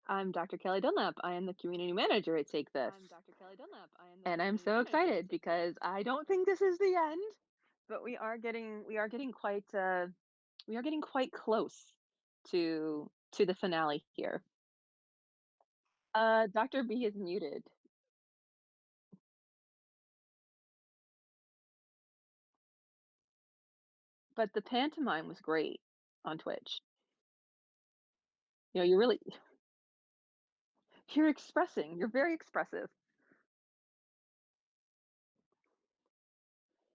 I'm Dr. Kelly Dunlap. I am the community manager at Take This. And I'm so excited because I don't think this is the end, but we are getting quite close to the finale here. Dr. B is muted, but the pantomime was great on Twitch. You know, you're very expressive.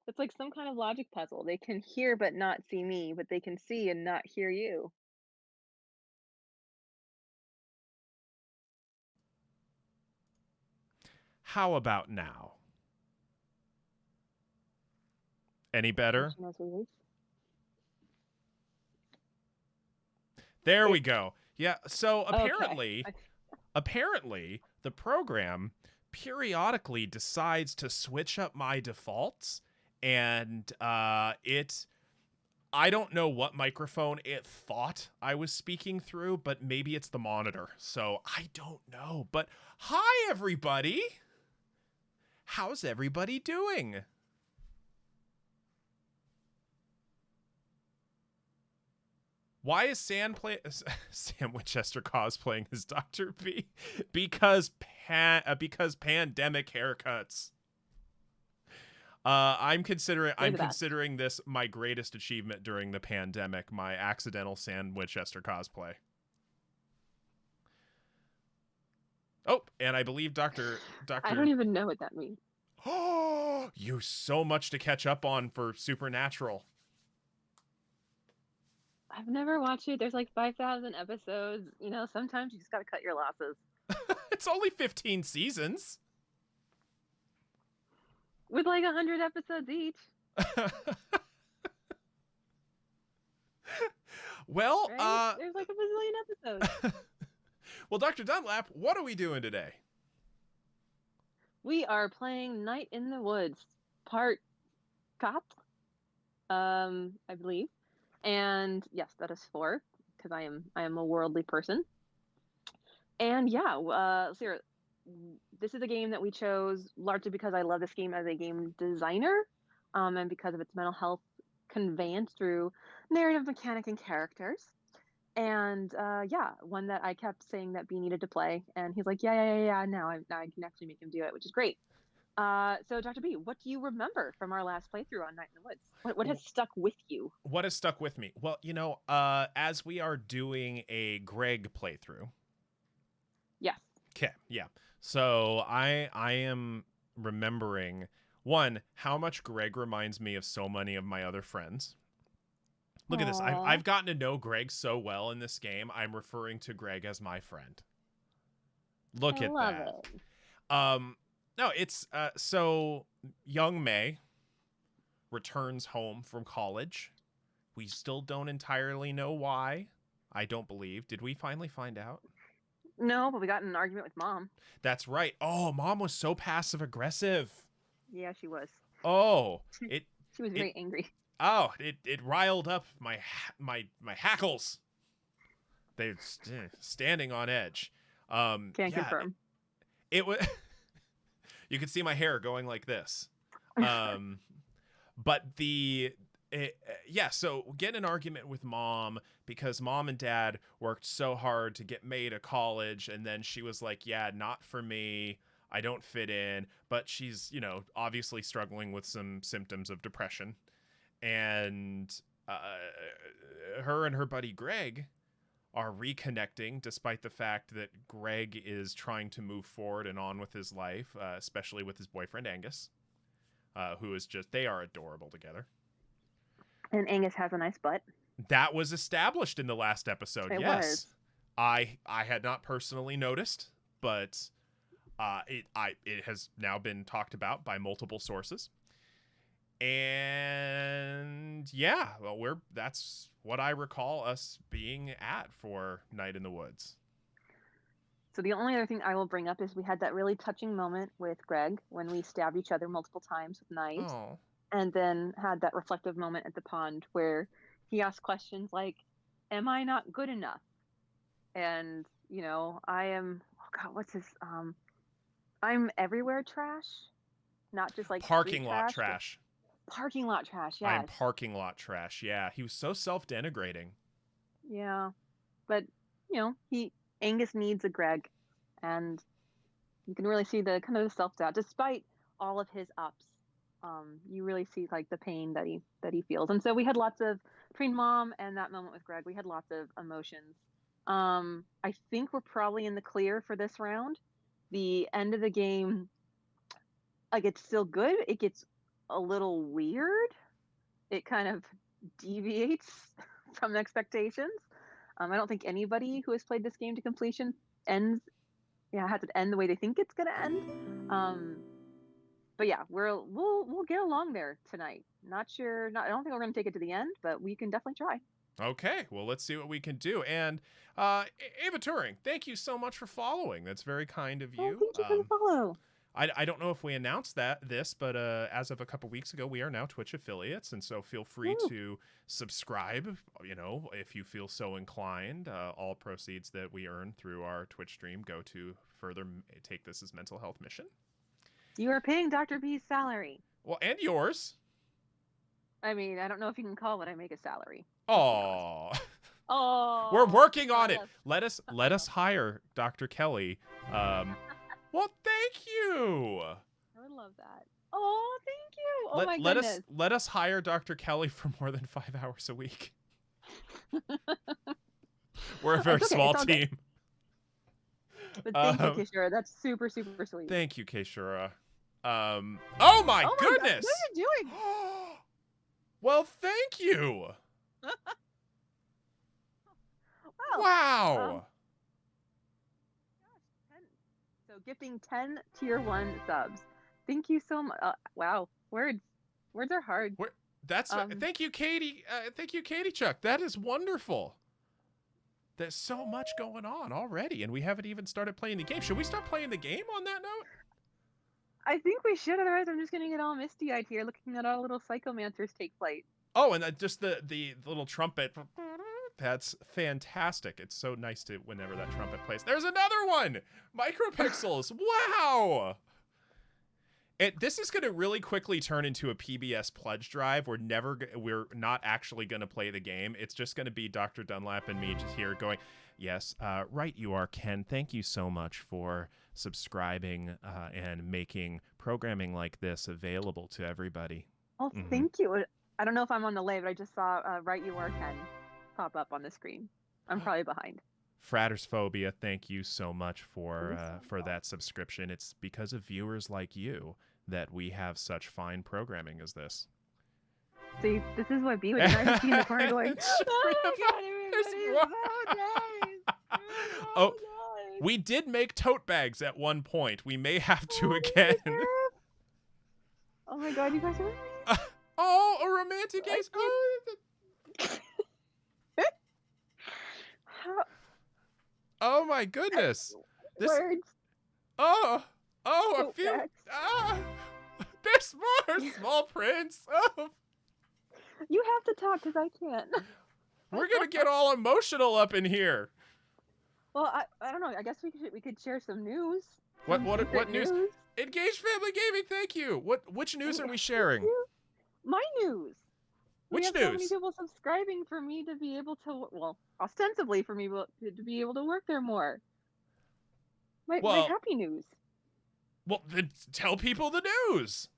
It's like some kind of logic puzzle. They can hear but not see me, but they can see and not hear you. How about now? Any better? Attention as we leave. There we It go. Yeah, so okay. apparently the program periodically decides to switch up my defaults and it I don't know what microphone it thought I was speaking through, but maybe it's the monitor. So I don't know. But hi everybody. How's everybody doing? Why is Sam Winchester cosplaying as Dr. B? Because pandemic haircuts. They're I'm the best. considering this my greatest achievement during the pandemic, my accidental Sam Winchester cosplay. Oh, and I believe I don't Doctor even know what that means. Oh, you so much to catch up on for Supernatural. I've never watched it. There's like 5,000 episodes. You know, sometimes you just gotta cut your losses. It's only 15 seasons. With like 100 episodes each, well, right? There's like a bazillion episodes. well, Dr. Dunlap, what are we doing today? We are playing Night in the Woods, part 4, I believe. And yes, that is 4, because I am a worldly person. And yeah, so here, this is a game that we chose largely because I love this game as a game designer, and because of its mental health conveyance through narrative mechanic and characters. And yeah, one that I kept saying that B needed to play, and he's like, yeah. Now I can actually make him do it, which is great. So Dr. B, what do you remember from our last playthrough on Night in the Woods? What has stuck with you? What has stuck with me? Well, as we are doing a Greg playthrough. Yes. Okay, yeah. So I am remembering one how much Greg reminds me of so many of my other friends. Look at this. Aww, I've gotten to know Greg so well in this game. I'm referring to Greg as my friend. I Look at love that. it. Um no, it's so young May returns home from college. We still don't entirely know why. I don't believe. Did we finally find out? No, but we got in an argument with mom. That's right. Oh, mom was so passive aggressive. Yeah, she was. Oh, it She was it very angry. it riled up my hackles. They're standing on edge. Can Yeah, confirm. it was. You could see my hair going like this. Um, but yeah, so get an argument with mom because mom and dad worked so hard to get May to college, and then she was like, "Yeah, not for me. I don't fit in." But she's, obviously struggling with some symptoms of depression, and her and her buddy Greg are reconnecting despite the fact that Greg is trying to move forward and on with his life, especially with his boyfriend Angus, who is just, they are adorable together. And Angus has a nice butt. That was established in the last episode. It Yes, was. I had not personally noticed, but it has now been talked about by multiple sources. And yeah, well, that's what I recall us being at for Night in the Woods. So the only other thing I will bring up is we had that really touching moment with Greg when we stabbed each other multiple times with knives, Oh, and then had that reflective moment at the pond where he asked questions like, "Am I not good enough?" And you know, I am. Oh God, what's his? I'm everywhere trash, not just like street Parking lot trash, but trash. parking lot trash. I am Yes. parking lot trash. Yeah, he was so self-denigrating. Yeah. But you know, he Angus needs a Greg, and you can really see the kind of the self doubt, despite all of his ups. You really see like the pain that he feels, and so we had lots of between mom and that moment with Greg. We had lots of emotions. I think we're probably in the clear for this round. The end of the game, like it's still good. It gets a little weird. It kind of deviates from expectations. I don't think anybody who has played this game to completion ends, has it end the way they think it's gonna end. But yeah, we'll get along there tonight. Not sure. Not I don't think we're gonna take it to the end, but we can definitely try. Okay, well, let's see what we can do. And Ava Turing, thank you so much for following. That's very kind of Oh, you. thank you for the follow. I don't know if we announced this, but as of a couple weeks ago, we are now Twitch affiliates, and so feel free Woo. to subscribe. You know, if you feel so inclined. All proceeds that we earn through our Twitch stream go to further take this as mental health mission. You are paying Dr. B's salary. Well, and yours. I mean, I don't know if you can call what I make a salary. Oh, Oh, we're working on it. yes. Let us hire Dr. Kelli. Well, thank you. I would love that. Oh, thank you. Oh my goodness. Let us hire Dr. Kelli for more than 5 hours a week. We're a very small team. But thank you, Kishore. That's super, super sweet. Thank you, Kishore. Oh my goodness! God. What are you doing? Well, thank you. Wow. Gosh, 10. So gifting 10 tier 1 subs. Thank you so much. Wow, words are hard. Thank you, Katie. Thank you, Katie Chuck. That is wonderful. There's so much going on already, and we haven't even started playing the game. Should we start playing the game on that note? I think we should, otherwise I'm just gonna get all misty-eyed here looking at all little psychomancers take flight. Oh, and just the little trumpet. That's fantastic. It's so nice to whenever that trumpet plays. There's another one! Micropixels. Wow! This is going to really quickly turn into a PBS pledge drive. We're not actually going to play the game. It's just going to be Dr. Dunlap and me just here going, yes, right you are, Ken. Thank you so much for subscribing and making programming like this available to everybody. Oh, thank you. I don't know if I'm on the lay, but I just saw right you are, Ken, pop up on the screen. I'm probably behind. Fratersphobia, thank you so much for that subscription. It's because of viewers like you that we have such fine programming as this. See, this is what B would do. I just be in the corner going, oh my God, everybody's so nice. Oh, nice. We did make tote bags at one point. We may have to again. Oh my God, you guys are oh, a romantic gaze. Oh my goodness! Words. I feel. There's more small prints. Oh. You have to talk because I can't. We're gonna get all emotional up in here. Well, I don't know. I guess we could share some news. What news? Engaged Family Gaming. Thank you. Which news are we sharing? My news. Which news? So many people subscribing for me to be able to, well, ostensibly for me to be able to work there more. My happy news. Well, then tell people the news.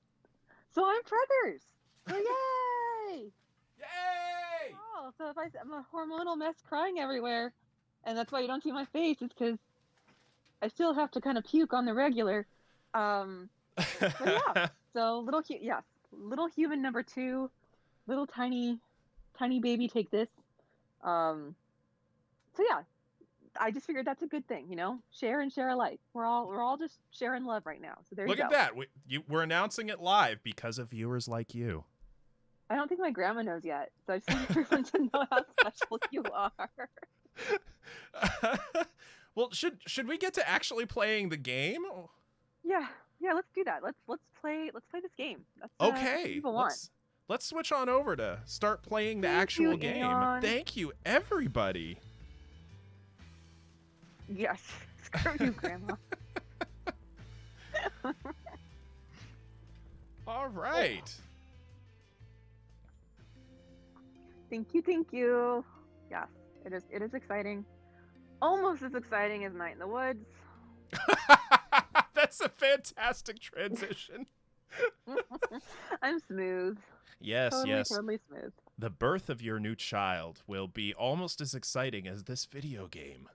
So I'm preggers. So yay! Yay! Oh, so if I'm a hormonal mess crying everywhere, and that's why you don't see my face, it's because I still have to kind of puke on the regular. But yeah, so little human number 2, little tiny baby take this. So yeah, I just figured that's a good thing, share and share alike. We're all just sharing love right now. So there you go. Look at that. We're announcing it live because of viewers like you. I don't think my grandma knows yet, so I just want everyone to know how special you are. Well, should we get to actually playing the game? Yeah, let's do that. Let's play this game. That's, okay. People want. Let's switch on over to start playing the actual game. Thank you, everybody. Yes. Screw you, Grandma. All right. Thank you, thank you. Yes, it is exciting. Almost as exciting as Night in the Woods. That's a fantastic transition. I'm smooth. Yes, Totally, yes. totally smooth. The birth of your new child will be almost as exciting as this video game.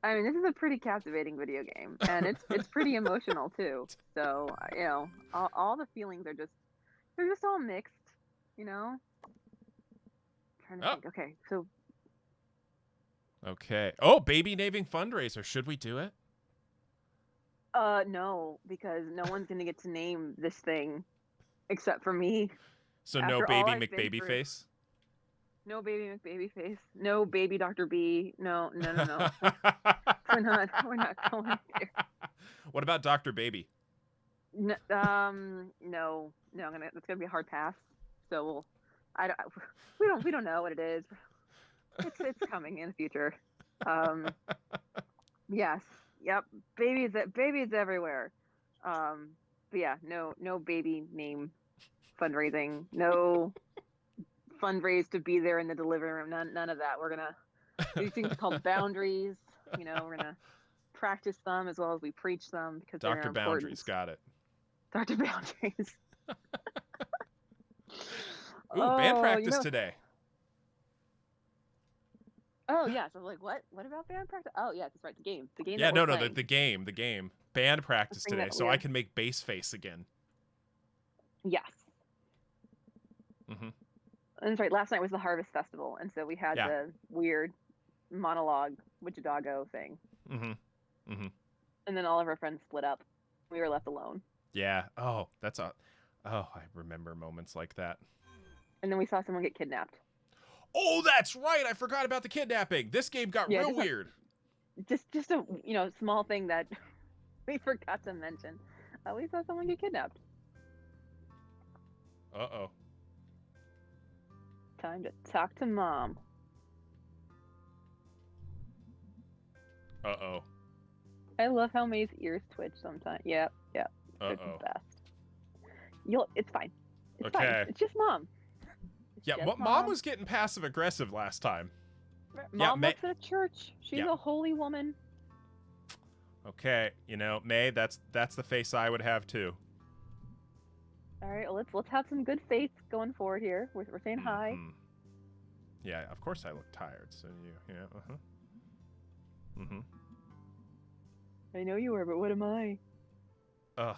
I mean, this is a pretty captivating video game, and it's pretty emotional too. So you know, all the feelings are they're just all mixed. You know. Trying to think. Okay, so. Okay. Oh, baby naming fundraiser. Should we do it? No, because no one's gonna get to name this thing except for me. So no After all baby I've been through. McBabyface? No baby McBabyface. No baby Dr. B. No. We're not going there. What about Dr. Baby? No, that's gonna be a hard pass. So we don't know what it is. It's coming in the future. Yes. Yep. Babies everywhere. But yeah, no baby name fundraising. No fundraise to be there in the delivery room. None of that. We're gonna do things called boundaries. You know, we're gonna practice them as well as we preach them because they're Dr. important. Boundaries, got it. Dr. Boundaries. Ooh, band practice today. Oh yes, I was like, what? What about band practice? Oh yes, that's right. The game. Yeah, the game. Band practice today, so I can make bass face again. Yes. Mm-hmm. That's right. Last night was the Harvest Festival, and so we had the weird monologue Wichitago thing. Mm-hmm. Mm-hmm. And then all of our friends split up. We were left alone. Yeah. Oh, I remember moments like that. And then we saw someone get kidnapped. Oh, that's right. I forgot about the kidnapping. This game got real weird. Just a small thing that we forgot to mention. We saw someone get kidnapped. Uh-oh. Time to talk to Mom. Uh-oh. I love how May's ears twitch sometimes. Yep. Uh-oh. It's the best. It's fine. It's okay. fine. It's just Mom. Mom was getting passive aggressive last time. Mom works at a church. She's a holy woman. Okay, May, that's the face I would have too. All right, well, let's have some good faith going forward here. We're saying hi. Yeah, of course I look tired. So I know you were, but what am I? Ugh.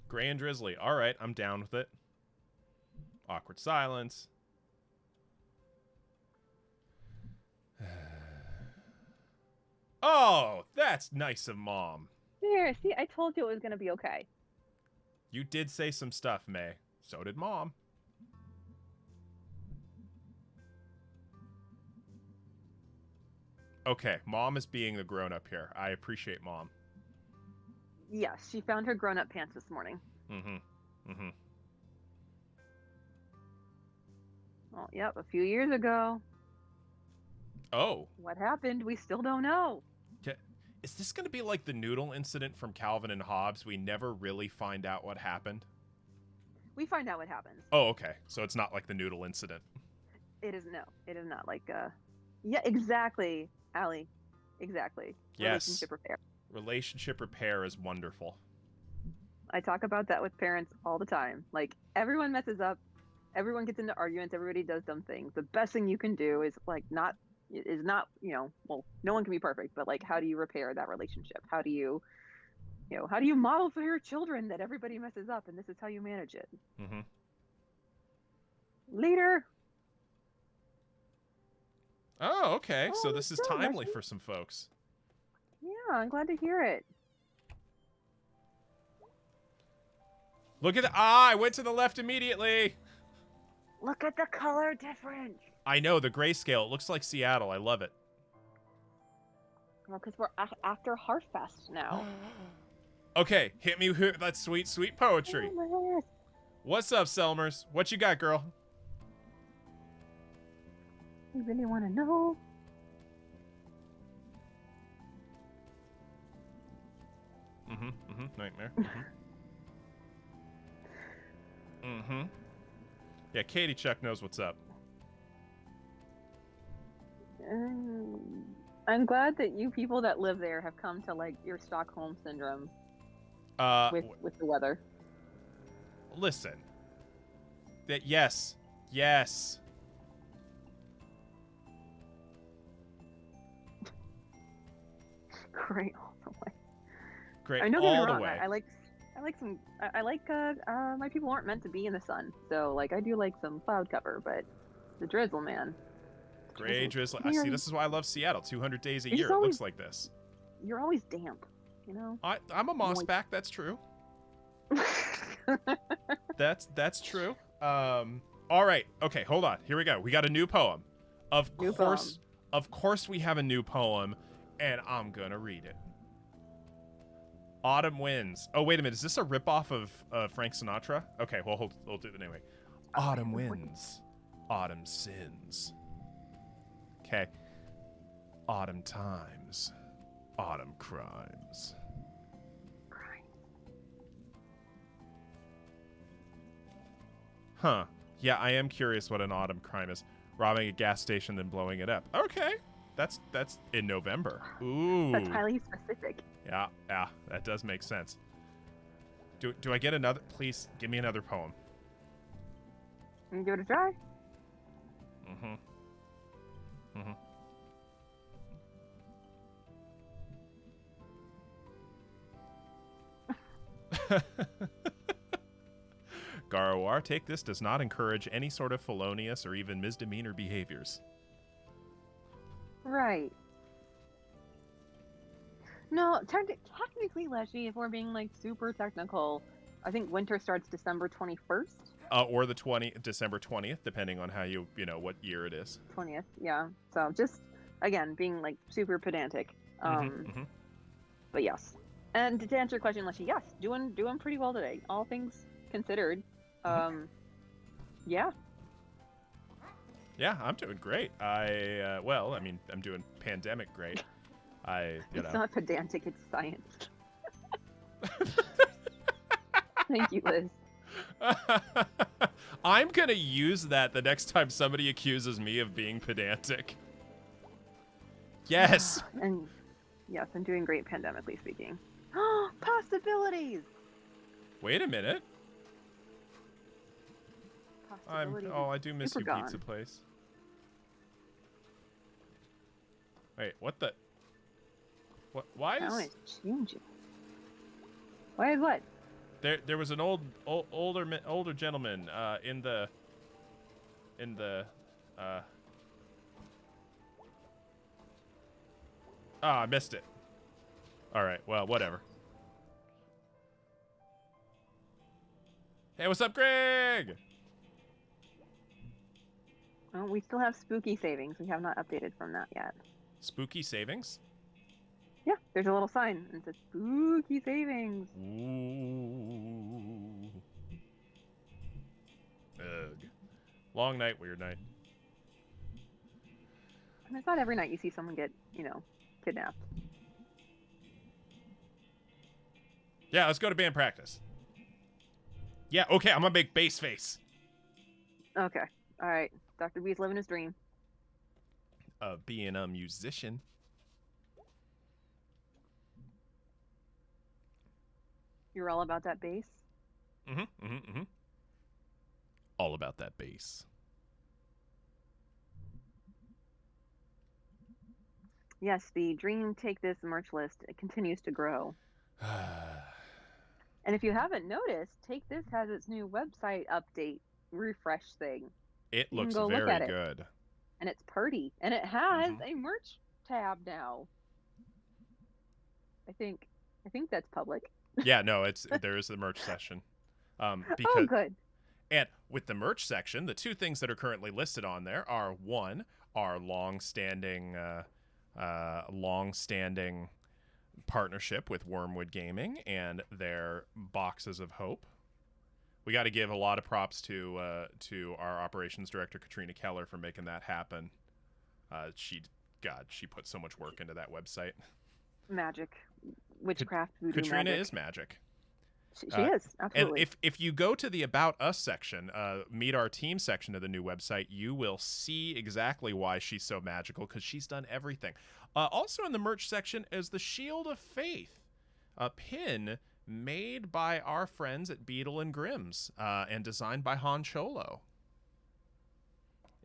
Gray and drizzly. All right, I'm down with it. Awkward silence. Oh, that's nice of Mom. Here, see, I told you it was going to be okay. You did say some stuff, May. So did Mom. Okay, Mom is being the grown-up here. I appreciate Mom. Yes, she found her grown-up pants this morning. Well, yep, a few years ago. Oh. What happened? We still don't know. Is this going to be like the noodle incident from Calvin and Hobbes? We never really find out what happened? We find out what happens. Oh, okay. So it's not like the noodle incident. It is not like, yeah, exactly, Allie. Exactly. Yes. Relationship repair. Relationship repair is wonderful. I talk about that with parents all the time. Like, everyone messes up. Everyone gets into arguments. Everybody does dumb things. The best thing you can do is, like, not, well, no one can be perfect, but, like, how do you repair that relationship? How do you model for your children that everybody messes up and this is how you manage it? Later. Oh, okay. So this is timely for some folks. Yeah, I'm glad to hear it. Look at I went to the left immediately. Look at the color difference. I know, the grayscale. It looks like Seattle. I love it. Well, because we're after Heartfest now. Okay, hit me with that sweet, sweet poetry. Oh, what's up, Selmers? What you got, girl? You really want to know? Nightmare. Yeah, Katie Chuck knows what's up. I'm glad that you people that live there have come to like your Stockholm syndrome with the weather. Listen. Yes. Great all the way. Great I know all the way. I like my people aren't meant to be in the sun, so like I do like some cloud cover, but the drizzle, man. Gray drizzle. I see. This is why I love Seattle. 200 days a year. It looks like this. You're always damp, you know. I'm a mossback. That's true. That's true. All right. Okay. Hold on. Here we go. We got a new poem. Of course, we have a new poem, and I'm gonna read it. Autumn Winds. Oh, wait a minute. Is this a ripoff of Frank Sinatra? Okay. Well, we'll do it anyway. Autumn winds. Autumn sins. Okay. Autumn times. Autumn crimes. Huh. Yeah, I am curious what an autumn crime is. Robbing a gas station, then blowing it up. Okay. That's in November. Ooh. That's highly specific. Yeah, that does make sense. Do I get another? Please, give me another poem. Can you give it a try? Garowar, take this does not encourage any sort of felonious or even misdemeanor behaviors. Right. No, technically, Leshy, if we're being like super technical, I think winter starts December 21st. Or the December 20th, depending on how you what year it is. 20th, yeah. So just again being like super pedantic. But yes. And to answer your question, Leshy, yes, doing pretty well today. All things considered. Yeah. Yeah, I'm doing great. I'm doing pandemic great. It's not pedantic, it's science. Thank you, Liz. I'm gonna use that the next time somebody accuses me of being pedantic. Yes. And yes, I'm doing great pandemically speaking. Possibilities. Wait a minute. I do miss you, pizza place. Wait, what the? What? Why is? It's changing. Why is what? There was an older gentleman in the I missed it. All right, well, whatever. Hey, what's up, Greg? Well, we still have spooky savings. We have not updated from that yet. Spooky savings? Yeah, there's a little sign and it says spooky savings. Ooh. Ugh. Long night, weird night. I mean, it's not every night you see someone get, kidnapped. Yeah, let's go to band practice. Yeah, okay, I'm gonna make bass face. Okay, all right. Dr. B's living his dream. Of being a musician. You're all about that bass? All about that bass. Yes, the Dream Take This merch list continues to grow. And if you haven't noticed, Take This has its new website update refresh thing. It looks very good. And it's pretty. And it has a merch tab now. I think that's public. Yeah, no, there is the merch section. Oh, good. And with the merch section, the two things that are currently listed on there are one, our long-standing partnership with Wormwood Gaming and their Boxes of Hope. We got to give a lot of props to our operations director Katrina Keller for making that happen. She put so much work into that website. Magic, witchcraft, voodoo Katrina magic. is magic. She is, absolutely. And if you go to the About Us section, Meet Our Team section of the new website, you will see exactly why she's so magical, because she's done everything. Also in the merch section is the Shield of Faith, a pin made by our friends at Beetle and Grimm's and designed by Han Cholo.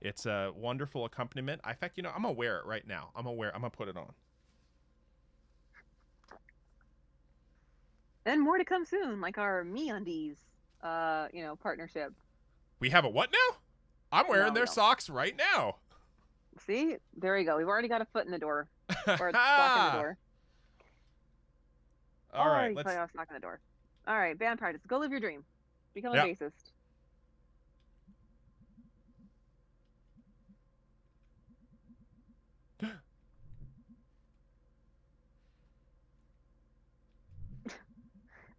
It's a wonderful accompaniment. In fact, I'm going to wear it right now. I'm going to put it on. And more to come soon, like our MeUndies, partnership. We have a what now? I'm wearing their socks right now. See? There you go. We've already got a foot in the door. Or a sock in the door. All right. Let's play off sock in the door. All right, band practice. Go live your dream. Become a bassist.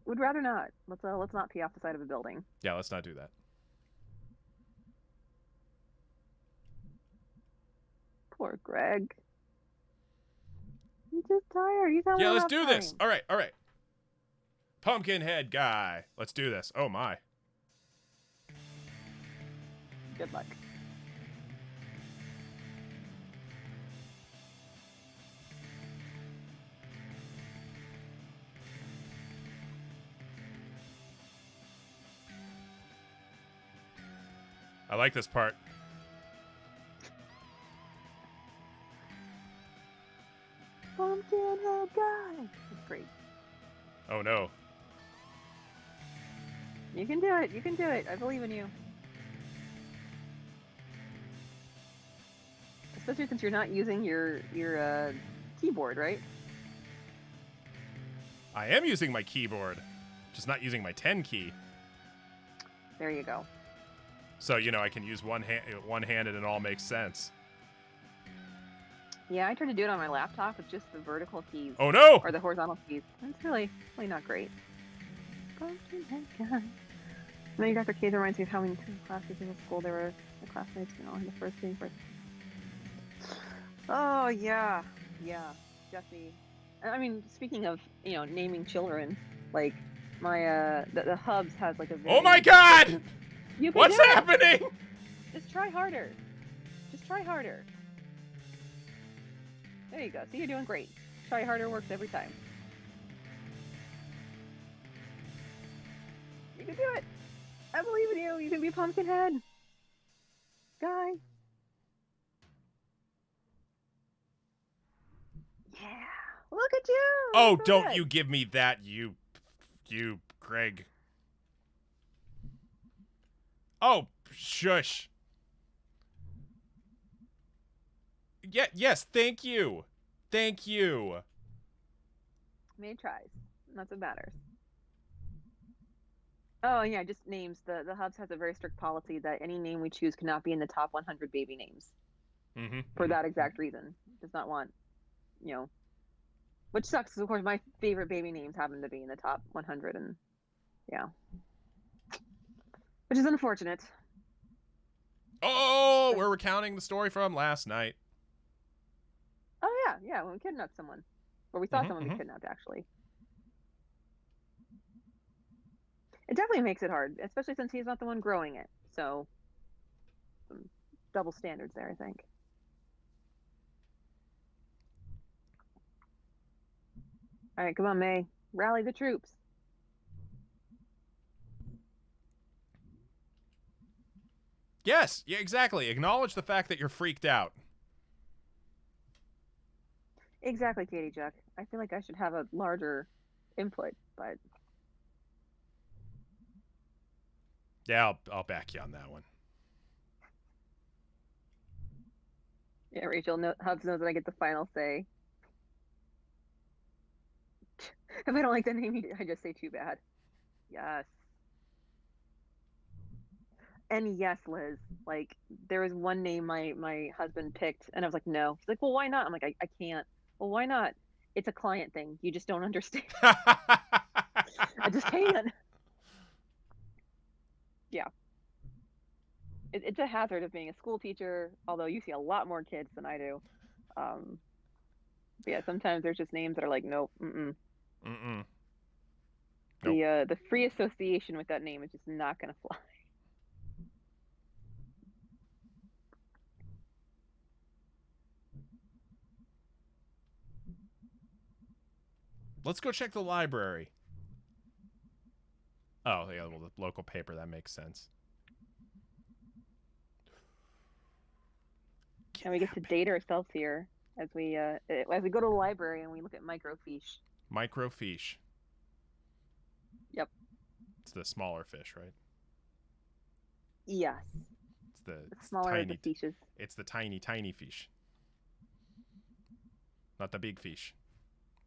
Would rather not. Let's not pee off the side of a building. Yeah, let's not do that. Poor Greg. He's just tired. He's having let's do this. All right. Pumpkinhead guy. Let's do this. Oh my. Good luck. I like this part. Pumpkinhead guy. That's great. Oh no. You can do it. You can do it. I believe in you. Especially since you're not using your keyboard, right? I am using my keyboard, just not using my 10 key. There you go. So, I can use one-handed and it all makes sense. Yeah, I tried to do it on my laptop with just the vertical keys. Oh no! Or the horizontal keys. It's really not great. Many Dr. K's reminds me of how in classes in school there were the classmates, the first thing first. Oh yeah, Jesse. I mean, speaking of naming children, like my the Hubs has like a. Very oh my God! What's happening? Just try harder. Just try harder. There you go. See, you're doing great. Try harder works every time. You can do it. I believe in you. You can be Pumpkinhead. Guy. Yeah. Look at you. Oh, don't you give me that, you, Greg. Oh, shush. Yeah, yes, thank you. Thank you. Made tries. That's what matters. Oh, yeah, just names. The Hubs has a very strict policy that any name we choose cannot be in the top 100 baby names. For that exact reason. Does not want, which sucks, because of course my favorite baby names happen to be in the top 100, and yeah. Which is unfortunate. Oh, we're recounting the story from last night. Oh, yeah, when we kidnapped someone. Or we thought someone we kidnapped, actually. It definitely makes it hard, especially since he's not the one growing it. So, some double standards there, I think. All right, come on, May. Rally the troops. Yes, yeah, exactly. Acknowledge the fact that you're freaked out. Exactly, Katie Chuck. I feel like I should have a larger input, but... Yeah, I'll back you on that one. Yeah, Rachel, Hubs knows that I get the final say. If I don't like the name, I just say too bad. Yes. And yes, Liz, like, there was one name my husband picked, and I was like, no. He's like, well, why not? I'm like, I can't. Well, why not? It's a client thing. You just don't understand. I just can't. Yeah. it's a hazard of being a school teacher, although you see a lot more kids than I do. Um, but yeah, sometimes there's just names that are like, nope, mm-mm. Mm-mm. Nope. The free association with that name is just not gonna fly. Let's go check the library. Oh, yeah, well, the local paper, that makes sense. And we get to date ourselves here as we go to the library and we look at microfiche. Microfiche. Yep. It's the smaller fish, right? Yes. It's smaller tiny, of the fishes. It's the tiny, tiny fish. Not the big fish,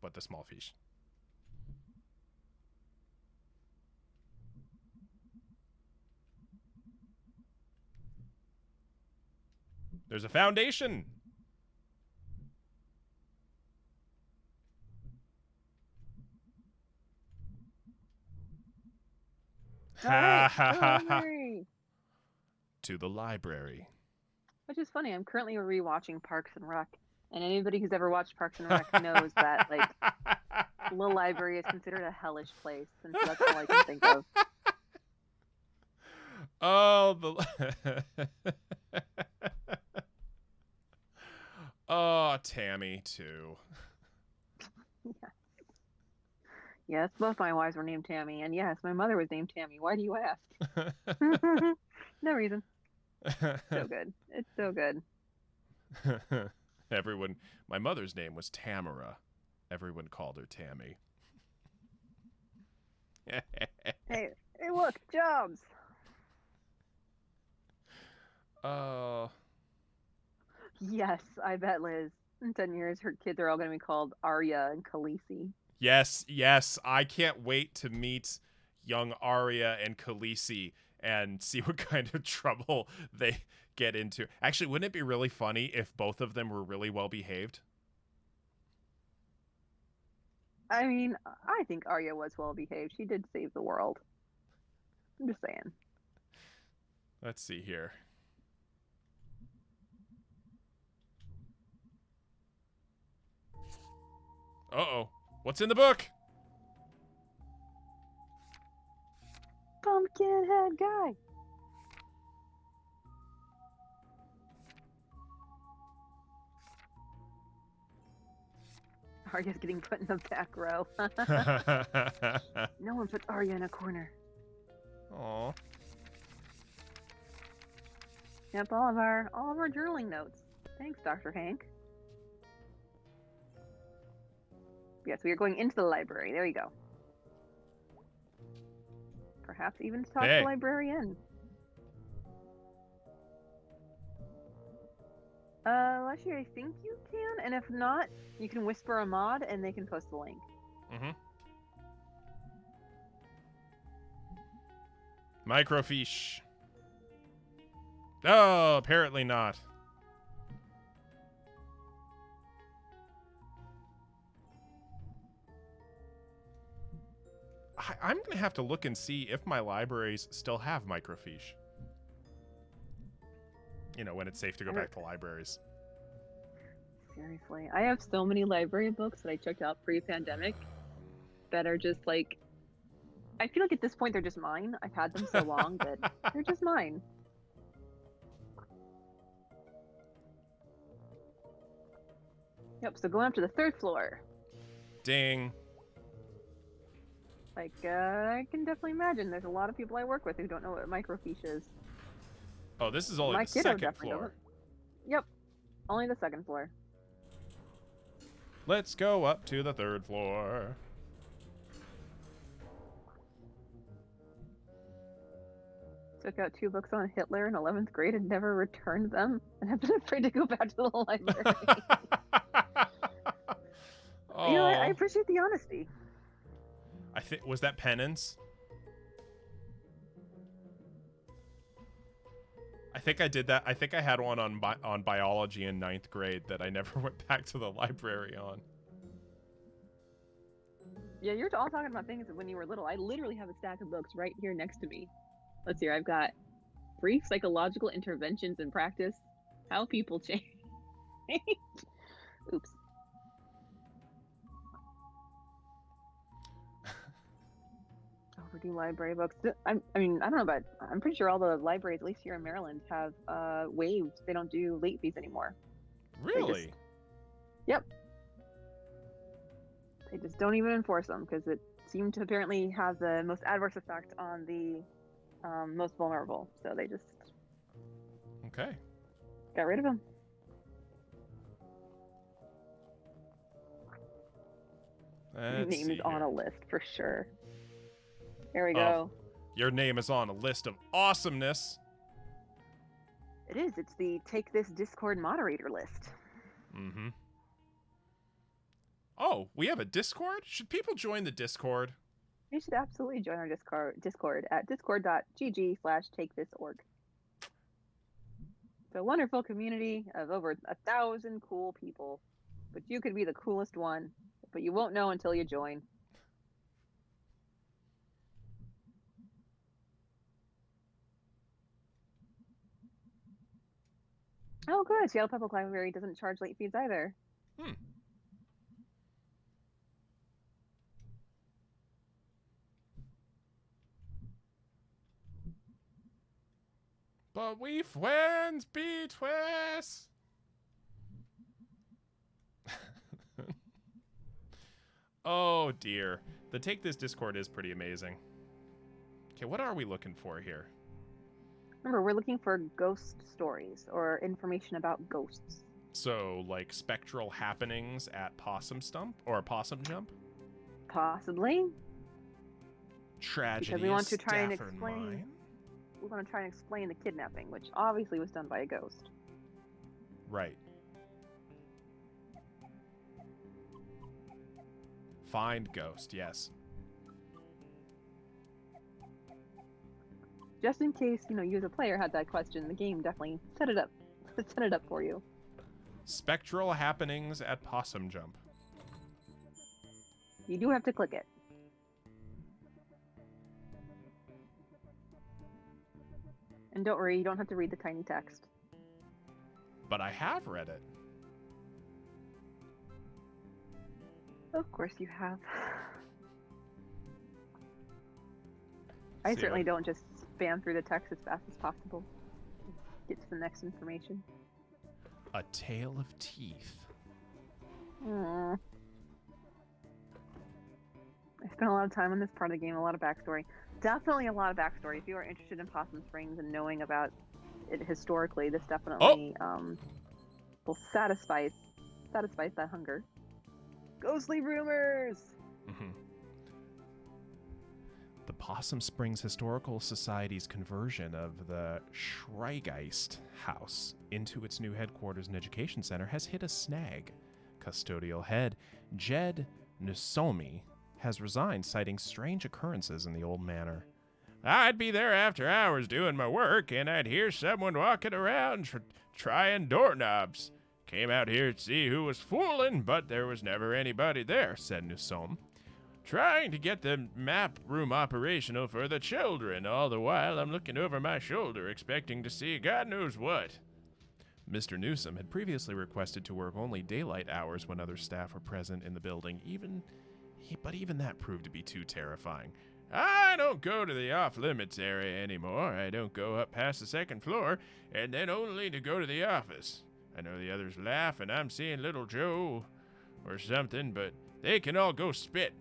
but the small fish. There's a foundation. All right, library. To the library. Which is funny. I'm currently rewatching Parks and Rec, and anybody who's ever watched Parks and Rec knows that like the library is considered a hellish place, and so that's all I can think of. Oh, oh, Tammy too. Yeah. Yes, both my wives were named Tammy, and yes, my mother was named Tammy. Why do you ask? No reason. So good. It's so good. Everyone, my mother's name was Tamara. Everyone called her Tammy. Hey, look, jobs. Yes, I bet, Liz. In 10 years, her kids are all going to be called Arya and Khaleesi. Yes. I can't wait to meet young Arya and Khaleesi and see what kind of trouble they get into. Actually, wouldn't it be really funny if both of them were really well behaved? I mean, I think Arya was well behaved. She did save the world. I'm just saying. Let's see here. Uh-oh. What's in the book? Pumpkinhead guy. Arya's getting put in the back row. No one puts Arya in a corner. Aw. Yep, all of our journaling notes. Thanks, Dr. Hank. Yes, we are going into the library. There you go. Perhaps even to talk to the librarian. Actually, I think you can, and if not, you can whisper a mod, and they can post the link. Mm-hmm. Microfiche. Oh, apparently not. I'm going to have to look and see if my libraries still have microfiche. You know, when it's safe to go back to libraries. Seriously. I have so many library books that I checked out pre-pandemic that are just like... I feel like at this point they're just mine. I've had them so long that they're just mine. Yep, so going up to the 3rd floor. Ding. Like, I can definitely imagine there's a lot of people I work with who don't know what microfiche is. Oh, this is only My the 2nd floor. Doesn't. Yep, only the 2nd floor. Let's go up to the 3rd floor. Took out 2 books on Hitler in 11th grade and never returned them, and have been afraid to go back to the library. Oh. You know, I appreciate the honesty. I think, was that penance? I think I did that. I think I had one on biology in 9th grade that I never went back to the library on. Yeah, you're all talking about things when you were little. I literally have a stack of books right here next to me. Let's see, I've got Brief psychological interventions in practice. How people change. Oops. Overdue library books. I mean, I don't know, but I'm pretty sure all the libraries, at least here in Maryland, have waived. They don't do late fees anymore. Really? Yep. They just don't even enforce them because it seemed to apparently have the most adverse effect on the most vulnerable. So they just Okay. got rid of them. Your name is on a list for sure. There we go. Your name is on a list of awesomeness. It is. It's the Take This Discord moderator list. Mm-hmm. Oh, we have a Discord? Should people join the Discord? You should absolutely join our Discord at discord.gg/takethisorg. It's a wonderful community of over 1,000 cool people. But you could be the coolest one, but you won't know until you join. Oh, good. Seattle Public Library doesn't charge late fees either. But we friends between us. Oh dear. The Take This Discord is pretty amazing. Okay, what are we looking for here? Remember, we're looking for ghost stories or information about ghosts. So, like spectral happenings at Possum Stump or Possum Jump? Possibly. Tragedy. Because we want to try and Stafford explain. Mine. We want to try and explain the kidnapping, which obviously was done by a ghost. Right. Find ghost, yes. Just in case, you as a player had that question, the game definitely set it up for you. Spectral happenings at Possum Jump. You do have to click it. And don't worry, you don't have to read the tiny text. But I have read it. Of course you have. I certainly don't just spam through the text as fast as possible. Get to the next information. A tale of teeth. I spent a lot of time on this part of the game, a lot of backstory. Definitely a lot of backstory. If you are interested in Possum Springs and knowing about it historically, this definitely will satisfies that hunger. Ghostly rumors! Mm-hmm. The Possum Springs Historical Society's conversion of the Schreigeist House into its new headquarters and education center has hit a snag. Custodial head Jed Nusomi has resigned, citing strange occurrences in the old manor. I'd be there after hours doing my work, and I'd hear someone walking around trying doorknobs. Came out here to see who was fooling, but there was never anybody there, said Nusom. Trying to get the map room operational for the children. All the while, I'm looking over my shoulder, expecting to see God knows what. Mr. Newsom had previously requested to work only daylight hours when other staff were present in the building, but even that proved to be too terrifying. I don't go to the off-limits area anymore. I don't go up past the second floor, and then only to go to the office. I know the others laugh, and I'm seeing Little Joe or something, but they can all go spit.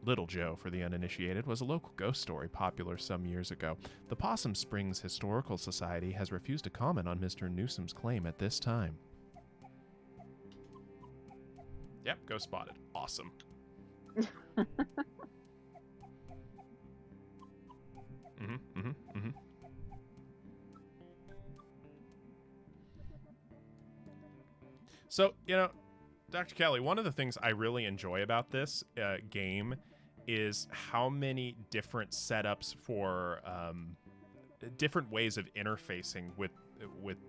Little Joe, for the uninitiated, was a local ghost story popular some years ago. The Possum Springs Historical Society has refused to comment on Mr. Newsom's claim at this time. Yep, ghost spotted. Awesome. So, Dr. Kelly, one of the things I really enjoy about this game is how many different setups for different ways of interfacing with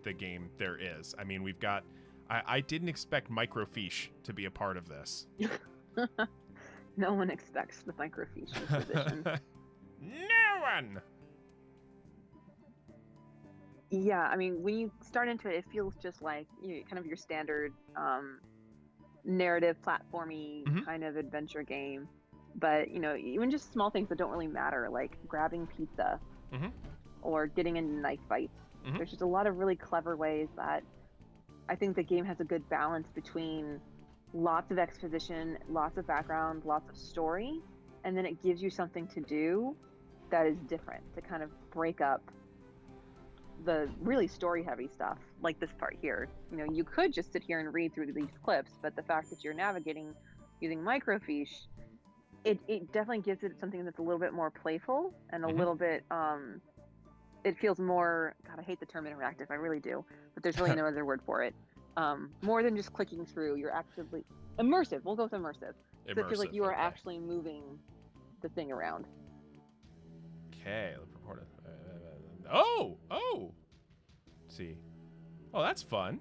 the game there is. I mean, we've got... I didn't expect microfiche to be a part of this. No one expects the microfiche position. No one! Yeah, I mean, when you start into it, it feels just like kind of your standard narrative, platformy Mm-hmm. kind of adventure game. But even just small things that don't really matter, like grabbing pizza Mm-hmm. or getting into knife fights. Mm-hmm. There's just a lot of really clever ways that I think the game has a good balance between lots of exposition, lots of background, lots of story, and then it gives you something to do that is different to kind of break up the really story heavy stuff like this part here. You could just sit here and read through these clips, but the fact that you're navigating using microfiche, it definitely gives it something that's a little bit more playful and a Mm-hmm. little bit it feels more, God, I hate the term interactive, I really do, but there's really no other word for it. More than just clicking through, you're actively immersive. We'll go with immersive. So it feels like Immersive. you are Okay. actually moving the thing around. Okay. Oh. Let's see. Oh, that's fun.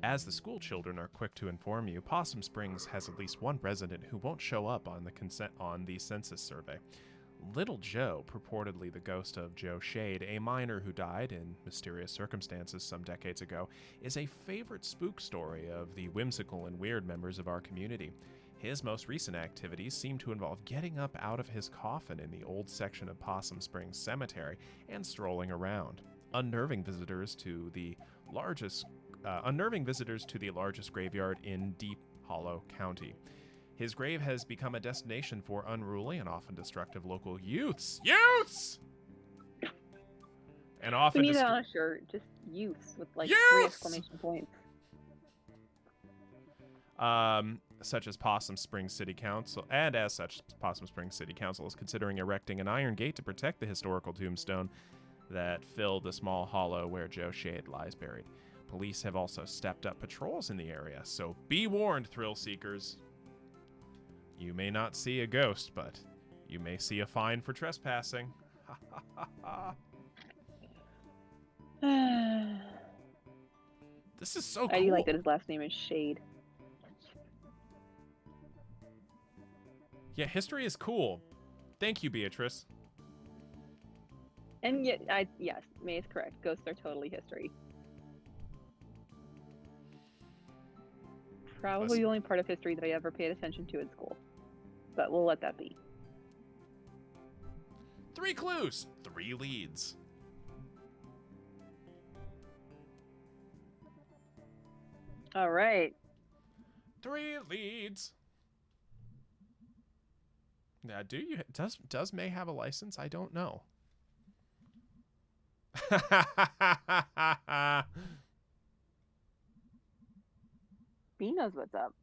As the school children are quick to inform you, Possum Springs has at least one resident who won't show up on the census survey. Little Joe, purportedly the ghost of Joe Shade, a miner who died in mysterious circumstances some decades ago, is a favorite spook story of the whimsical and weird members of our community. His most recent activities seem to involve getting up out of his coffin in the old section of Possum Springs Cemetery and strolling around, unnerving visitors to the largest graveyard in Deep Hollow County. His grave has become a destination for unruly and often destructive local youths. Youths! And We often need that on a shirt, just youths with like 3 youths! exclamation points. Such as Possum Springs City Council, and as such, Possum Springs City Council is considering erecting an iron gate to protect the historical tombstone that filled the small hollow where Joe Shade lies buried. Police have also stepped up patrols in the area, so be warned, thrill seekers. You may not see a ghost, but you may see a fine for trespassing. This is so I do like cool. that his last name is Shade. Yeah, history is cool. Thank you, Beatrice. And yet, yes, May is correct. Ghosts are totally history. Probably the only part of history that I ever paid attention to in school. But we'll let that be. 3 clues, 3 leads. All right. 3 leads. Now, does May have a license? I don't know. B knows what's up.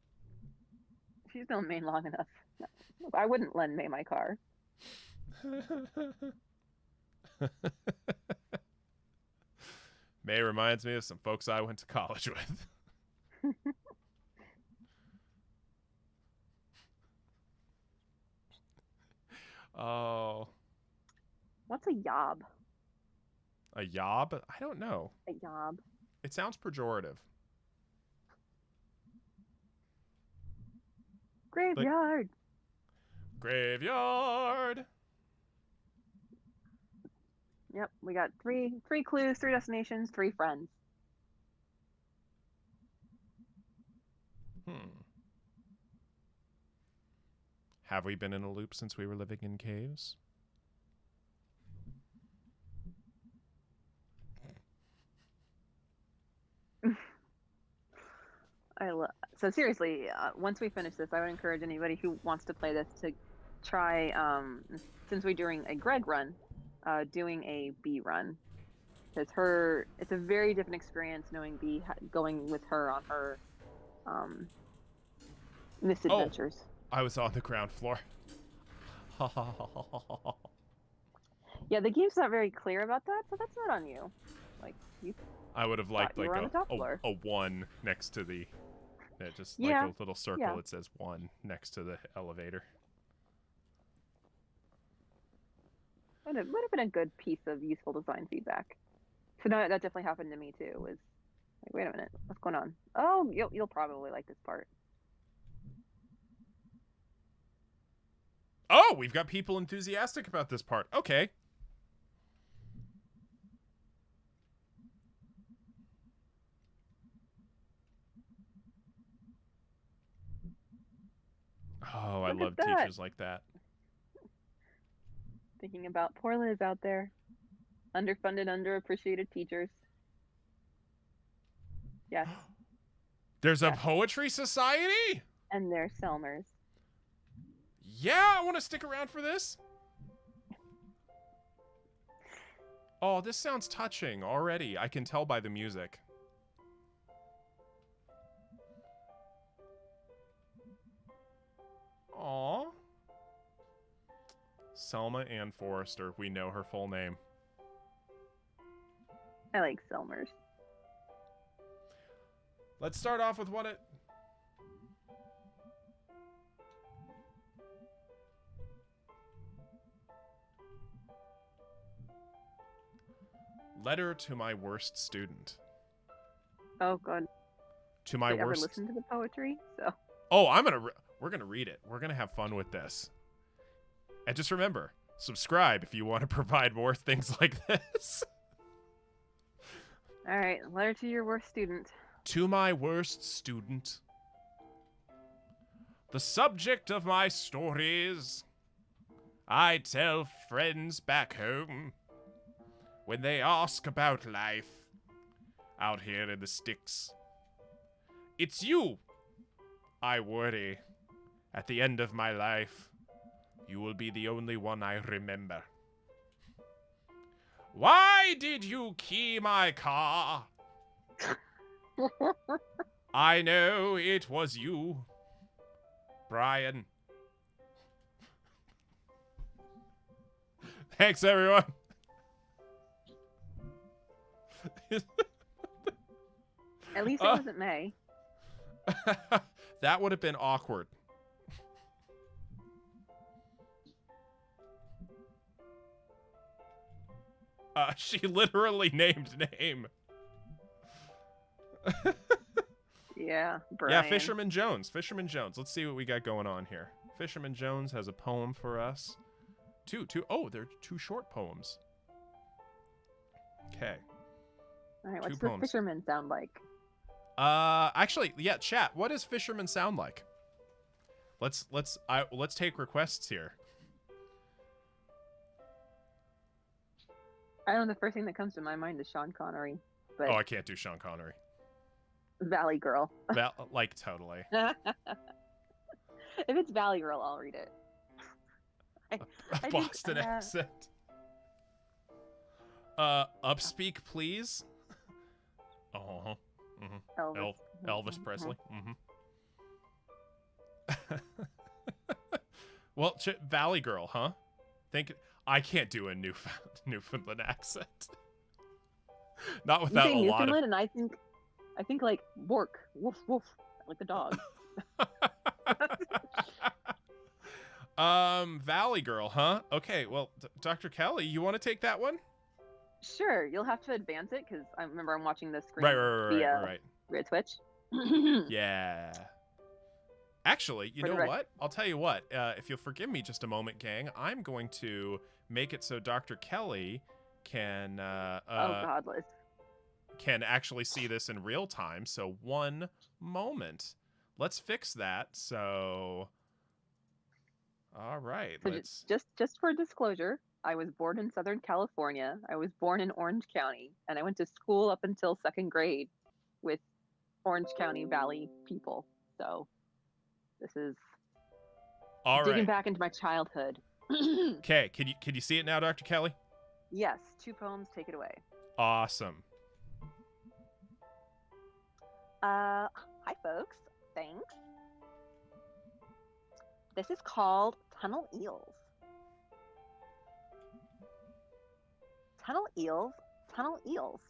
She's known May long enough. I wouldn't lend May my car. May reminds me of some folks I went to college with. Oh. What's a yob? A yob? I don't know. A yob. It sounds pejorative. Graveyard. Like, graveyard. Yep, we got three clues, 3 destinations, 3 friends. Have we been in a loop since we were living in caves? So seriously, once we finish this, I would encourage anybody who wants to play this to try, since we're doing a Greg run, doing a B run. Because it's a very different experience knowing B, going with her on her misadventures. Oh, I was on the ground floor. Yeah, the game's not very clear about that, so that's not on you. Like, you I would have liked you like were on the top floor. a 1 next to the, just Yeah, like a little circle yeah. that says 1 next to the elevator. Would have been a good piece of useful design feedback. So no, that definitely happened to me too. Was like, wait a minute, what's going on? Oh, you'll probably like this part. Oh, we've got people enthusiastic about this part. Okay. Look at love that. teachers like that. Thinking about poor Liz out there. Underfunded, underappreciated teachers. Yes. There's a Yes. poetry society? And they're Selmers. Yeah, I want to stick around for this. Oh, this sounds touching already. I can tell by the music. Aw. Selma Ann Forrester. We know her full name. I like Selmers. Let's start off with what it... Letter to my worst student. Oh, God. To my Did you ever worst... listen to the poetry? So. Oh, we're gonna read it. We're gonna have fun with this. And just remember, subscribe if you want to provide more things like this. All right. Letter to your worst student. To my worst student. The subject of my stories I tell friends back home when they ask about life out here in the sticks. It's you I worry. At the end of my life, you will be the only one I remember. Why did you key my car? I know it was you, Brian. Thanks, everyone. At least it wasn't May. That would have been awkward. She literally named name. Yeah, Brian. Yeah, Fisherman Jones. Fisherman Jones. Let's see what we got going on here. Fisherman Jones has a poem for us. Oh, they're two short poems. Okay. All right, what's two the poems. fisherman sound like? Actually, yeah, chat. What does Fisherman sound like? Let's take requests here. I don't know. The first thing that comes to my mind is Sean Connery, but Oh, I can't do Sean Connery. Valley Girl. Like totally. If it's Valley Girl, I'll read it. I Boston think, accent. Upspeak, please. Uh-huh. Elvis. Elvis Presley. Well, Valley Girl, huh? I can't do a Newfoundland accent. Not without you say a Newfoundland, lot of. and I think like Bork, woof woof, like the dog. Valley Girl, huh? Okay, well, Dr. Kelly, you want to take that one? Sure, you'll have to advance it because I remember I'm watching the screen Right. via Twitch. Yeah. Actually, you know what? I'll tell you what. If you'll forgive me just a moment, gang, I'm going to make it so Dr. Kelly can oh God, Liz. can actually see this in real time. So one moment. Let's fix that. So all right. So just for disclosure, I was born in Southern California. I was born in Orange County, and I went to school up until 2nd grade with Orange County Valley people. So this is all digging right. back into my childhood. Okay, can you see it now, Dr. Kelly? Yes, 2 poems. Take it away. Awesome. Hi folks. Thanks. This is called Tunnel Eels. Tunnel eels, tunnel eels.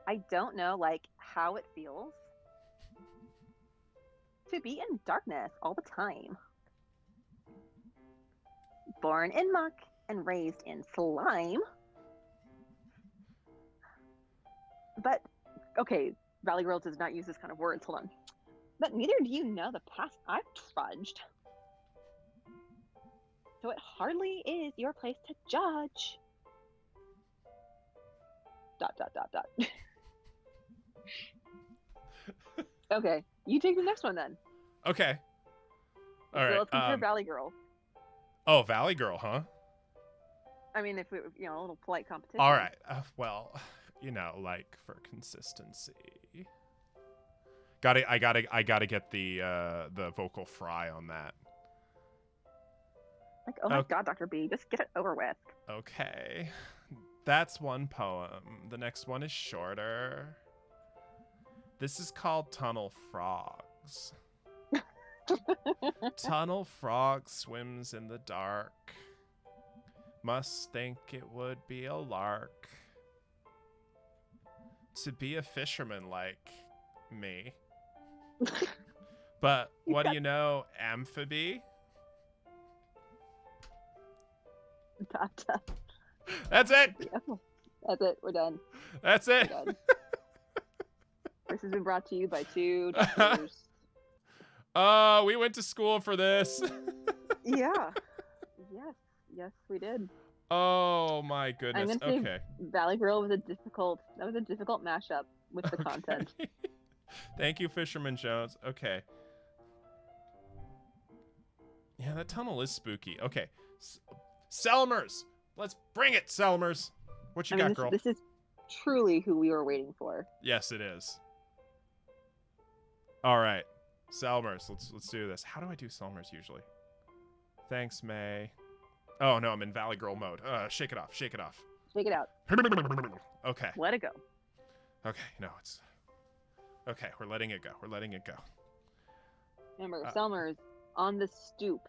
I don't know, like, how it feels to be in darkness all the time. Born in muck and raised in slime. But, okay, Valley Girl does not use this kind of words. Hold on. But neither do you know the past I've trudged. So it hardly is your place to judge. ... Okay, you take the next one then. Okay. All So right. let's consider Valley Girl. Oh, Valley Girl, huh? I mean, if we, a little polite competition. All right. Well, like for consistency. I gotta get the vocal fry on that. Like, oh my God, Dr. B, just get it over with. Okay. That's one poem. The next one is shorter. This is called Tunnel Frogs. Tunnel frog swims in the dark. Must think it would be a lark to be a fisherman like me. But what do you know, amphibie? That's it. That's it. We're done. That's it. We're done. This has been brought to you by 2 doctors. We went to school for this. Yeah. Yes, we did. Oh my goodness. I'm gonna Okay. say Valley Girl was a difficult mashup with the content. Thank you, Fisherman Jones. Okay. Yeah, that tunnel is spooky. Okay. Selmers! Let's bring it, Selmers! What you got, girl? This is truly who we were waiting for. Yes, it is. All right. Selmers, let's do this. How do I do Selmers usually? Thanks, May. Oh, no, I'm in Valley Girl mode. Shake it off. Shake it out. Okay. Let it go. Okay, no, it's... Okay, we're letting it go. Remember, Selmer's on the stoop,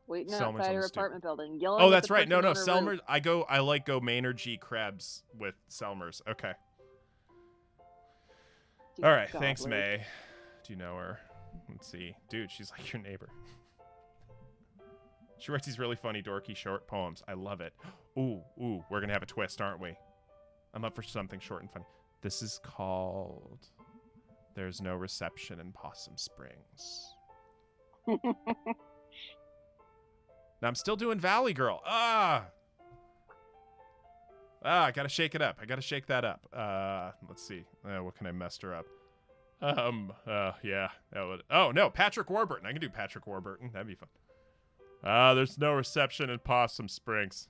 waiting outside her apartment building, yelling. Oh, that's right. No, Selmer's. I like go Maynard G. Krebs with Selmer's. Okay. All right. Thanks, May. Do you know her? Let's see. Dude, she's like your neighbor. She writes these really funny, dorky, short poems. I love it. Ooh, we're going to have a twist, aren't we? I'm up for something short and funny. This is called There's No Reception in Possum Springs. Now I'm still doing Valley Girl. I gotta shake it up. I gotta shake that up. Let's see. What can I mess her up? Yeah. That would. Oh no, Patrick Warburton. I can do Patrick Warburton. That'd be fun. There's no reception in Possum Springs.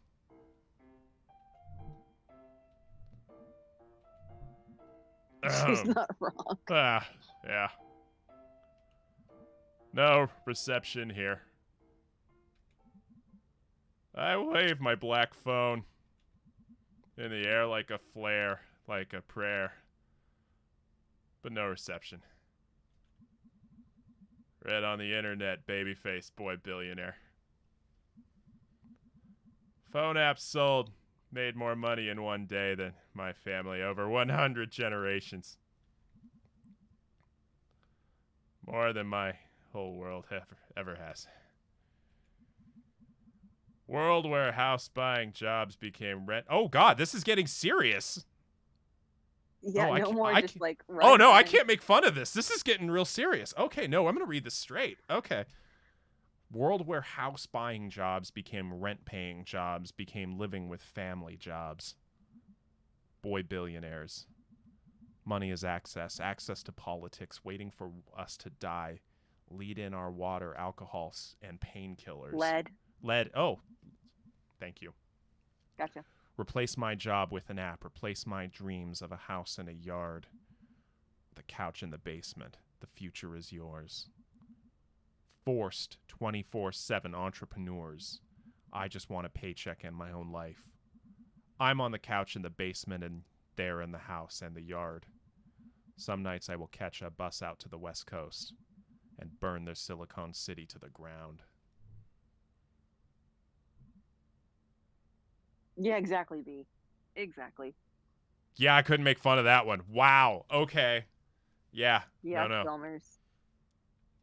She's not wrong. Yeah. No reception here. I wave my black phone in the air like a flare, like a prayer. But no reception. Read on the internet, babyface boy billionaire. Phone apps sold. Made more money in one day than my family over 100 generations. More than my whole world ever has. World where house buying jobs became rent. Oh God, this is getting serious. Yeah, no more just like. Oh no, I can't make fun of this. This is getting real serious. Okay, no, I'm gonna read this straight. Okay. World where house buying jobs became rent paying jobs, became living with family jobs. Boy billionaires. Money is access to politics, waiting for us to die. Lead in our water, alcohols, and painkillers. Lead. Oh, thank you. Gotcha. Replace my job with an app. Replace my dreams of a house and a yard. The couch in the basement. The future is yours. Forced 24/7 entrepreneurs. I just want a paycheck and my own life. I'm on the couch in the basement and there in the house and the yard. Some nights I will catch a bus out to the West Coast and burn their Silicon City to the ground. Yeah, exactly, B. Exactly. Yeah, I couldn't make fun of that one. Wow. Okay. Yeah. Yeah, no. Selmers.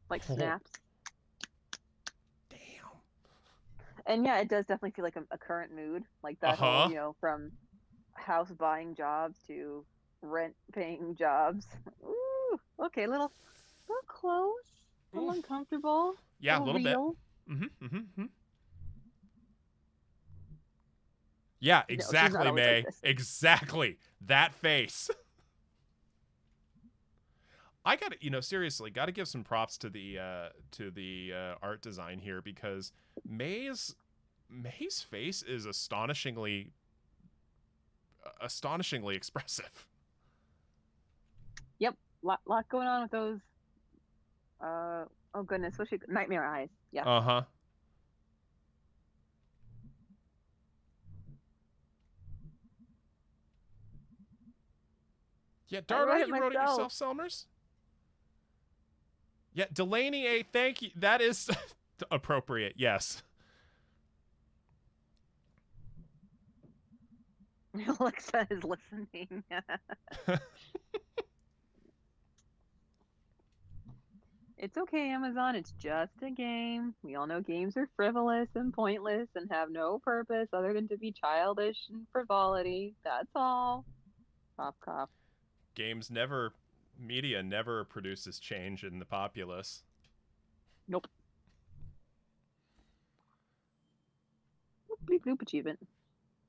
Like snaps. Damn. And yeah, it does definitely feel like a current mood. Like that whole, from house buying jobs to rent paying jobs. Ooh, okay, a little close. A little uncomfortable. Yeah, a little real. bit. Yeah, exactly, May. Like exactly. That face. I got to, seriously, got to give some props to the art design here, because May's face is astonishingly expressive. Yep, lot going on with those. Oh goodness, what should nightmare eyes? Yeah. Uh-huh. Yeah, I darn wrote right it you wrote it myself. yourself, Selmers. Yeah, Delaney A, thank you. That is appropriate, yes. Alexa is listening. It's okay, Amazon. It's just a game. We all know games are frivolous and pointless and have no purpose other than to be childish and frivolity. That's all. Cough, cough. Media never produces change in the populace. Nope. Bleep bloop achievement.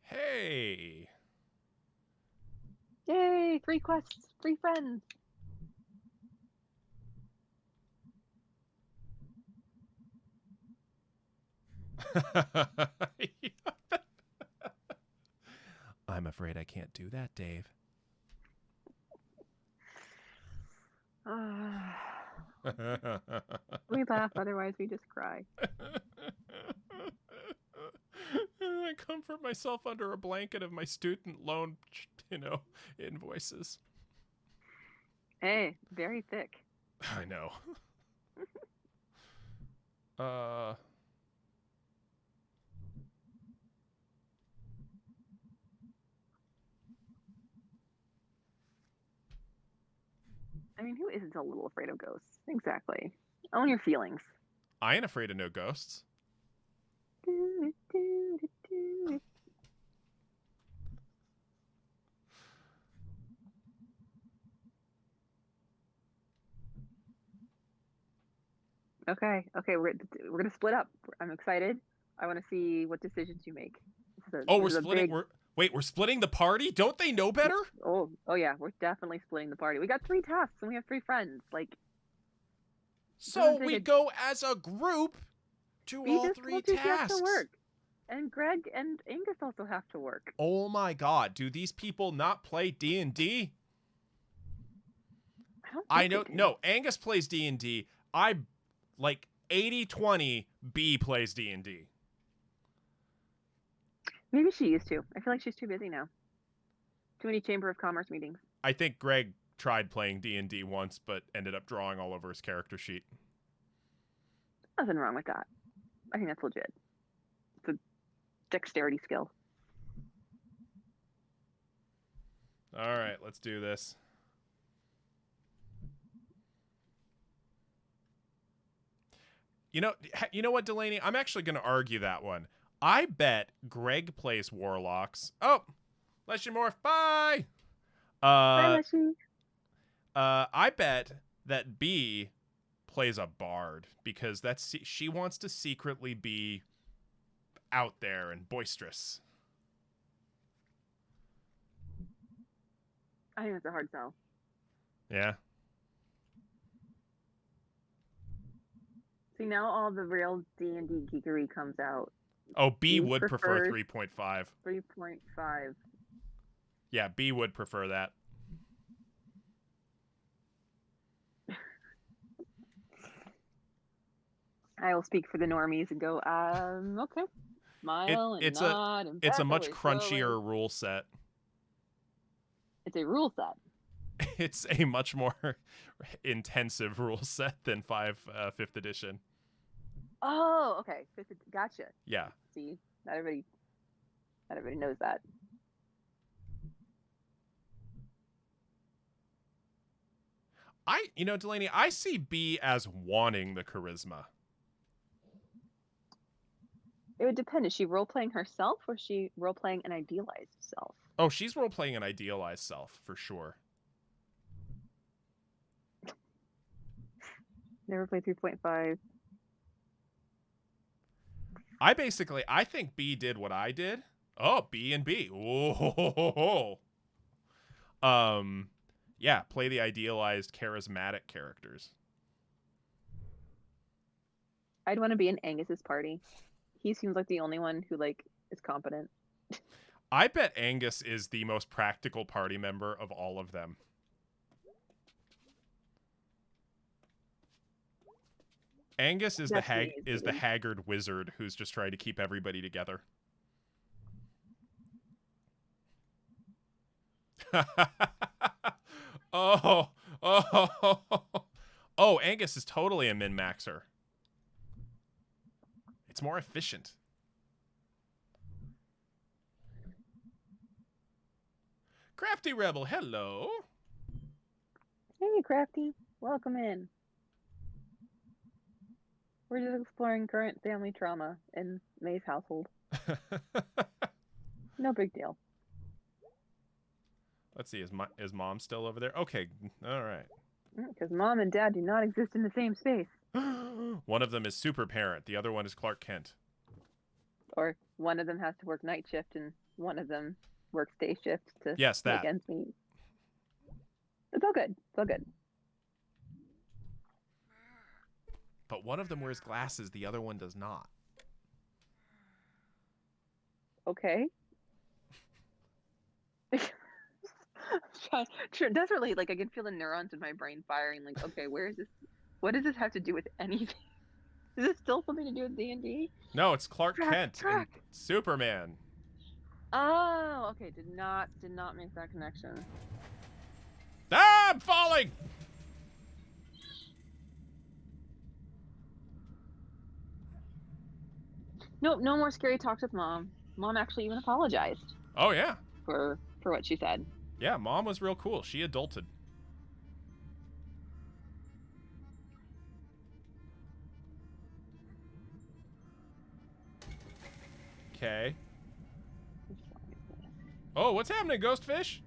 Hey. Yay! 3 quests, 3 friends. I'm afraid I can't do that, Dave. We laugh, otherwise we just cry. I comfort myself under a blanket of my student loan, invoices. Hey, very thick. I know. I mean, who isn't a little afraid of ghosts? Exactly. Own your feelings. I ain't afraid of no ghosts. Okay, we're gonna split up. I'm excited. I want to see what decisions you make. We're splitting. We're splitting the party. Don't they know better? Oh yeah, we're definitely splitting the party. We got 3 tasks and we have 3 friends. Like, so we go as a group to all 3 tasks. Have to work, and Greg and Angus also have to work. Oh my God! Do these people not play D&D? I know. No, Angus plays D&D. I like 80-20. B plays D&D. Maybe she used to. I feel like she's too busy now. Too many Chamber of Commerce meetings. I think Greg tried playing D&D once, but ended up drawing all over his character sheet. Nothing wrong with that. I think that's legit. It's a dexterity skill. All right, let's do this. You know what, Delaney? I'm actually going to argue that one. I bet Greg plays Warlocks. Oh, Leshy Morph, bye! Bye, Leshy. I bet that B plays a bard, because she wants to secretly be out there and boisterous. I think that's a hard sell. Yeah. See, now all the real D&D geekery comes out. Oh, B would prefer 3.5. 3.5. Yeah, B would prefer that. I will speak for the normies and go, okay. Smile and nod. It's a much crunchier rule set. It's a rule set. It's a much more intensive rule set than 5th edition. Oh, okay. Gotcha. Yeah. See, not everybody knows that. Delaney, I see B as wanting the charisma. It would depend. Is she role-playing herself, or is she role-playing an idealized self? Oh, she's role-playing an idealized self, for sure. Never played 3.5. I think B did what I did. Oh, B and B. Oh. Yeah, play the idealized, charismatic characters. I'd want to be in Angus's party. He seems like the only one who like is competent. I bet Angus is the most practical party member of all of them. Angus is the haggard wizard who's just trying to keep everybody together. Oh, Angus is totally a min-maxer. It's more efficient. Crafty Rebel, hello. Hey, Crafty. Welcome in. We're just exploring current family trauma in May's household. No big deal. Let's see, is Mom still over there? Okay, all right. Because Mom and Dad do not exist in the same space. One of them is Super Parent. The other one is Clark Kent. Or one of them has to work night shift and one of them works day shift to make ends meet. It's all good. It's all good. But one of them wears glasses. The other one does not. Okay. Desperately, like I can feel the neurons in my brain firing. Like, okay, where is this? What does this have to do with anything? Is this still something to do with D&D? No, it's Clark Kent and Superman. Oh, okay. Did not make that connection. Ah, I'm falling. Nope, no more scary talks with Mom. Mom actually even apologized. Oh yeah. For what she said. Yeah, Mom was real cool. She adulted. Okay. Oh, what's happening, Ghostfish?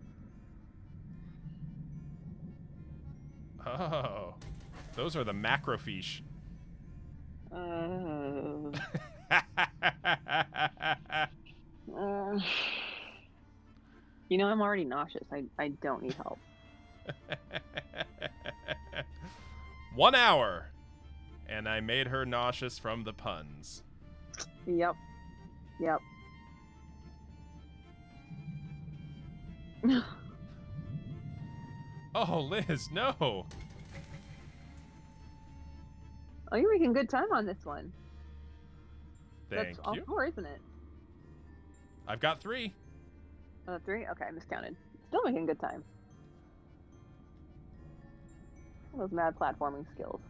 Oh, those are the macrofiche. You know, I'm already nauseous. I don't need help. 1 hour, and I made her nauseous from the puns. Yep. Oh, Liz, no. Oh, you're making good time on this one. Thank you. That's all 4, isn't it? I've got 3. 3? Okay, I miscounted. Still making good time. All those mad platforming skills.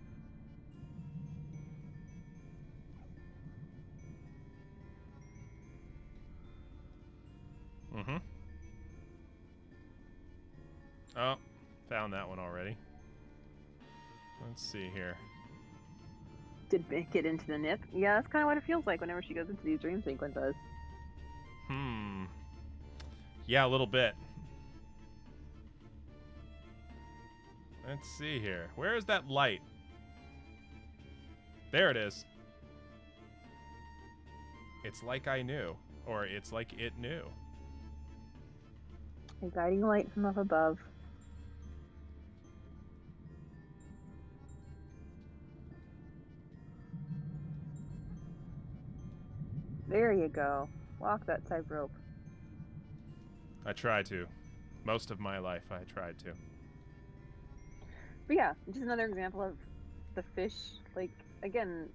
Mm-hmm. Oh, found that one already. Let's see here. Did make it into the nip? Yeah, that's kind of what it feels like whenever she goes into these dream sequences. Yeah, a little bit. Let's see here. Where is that light? There it is. It's like I knew. Or it's like it knew. A guiding light from up above. There you go. Walk that tightrope. I tried to. Most of my life, I tried to. But yeah, just another example of the fish. Like, again,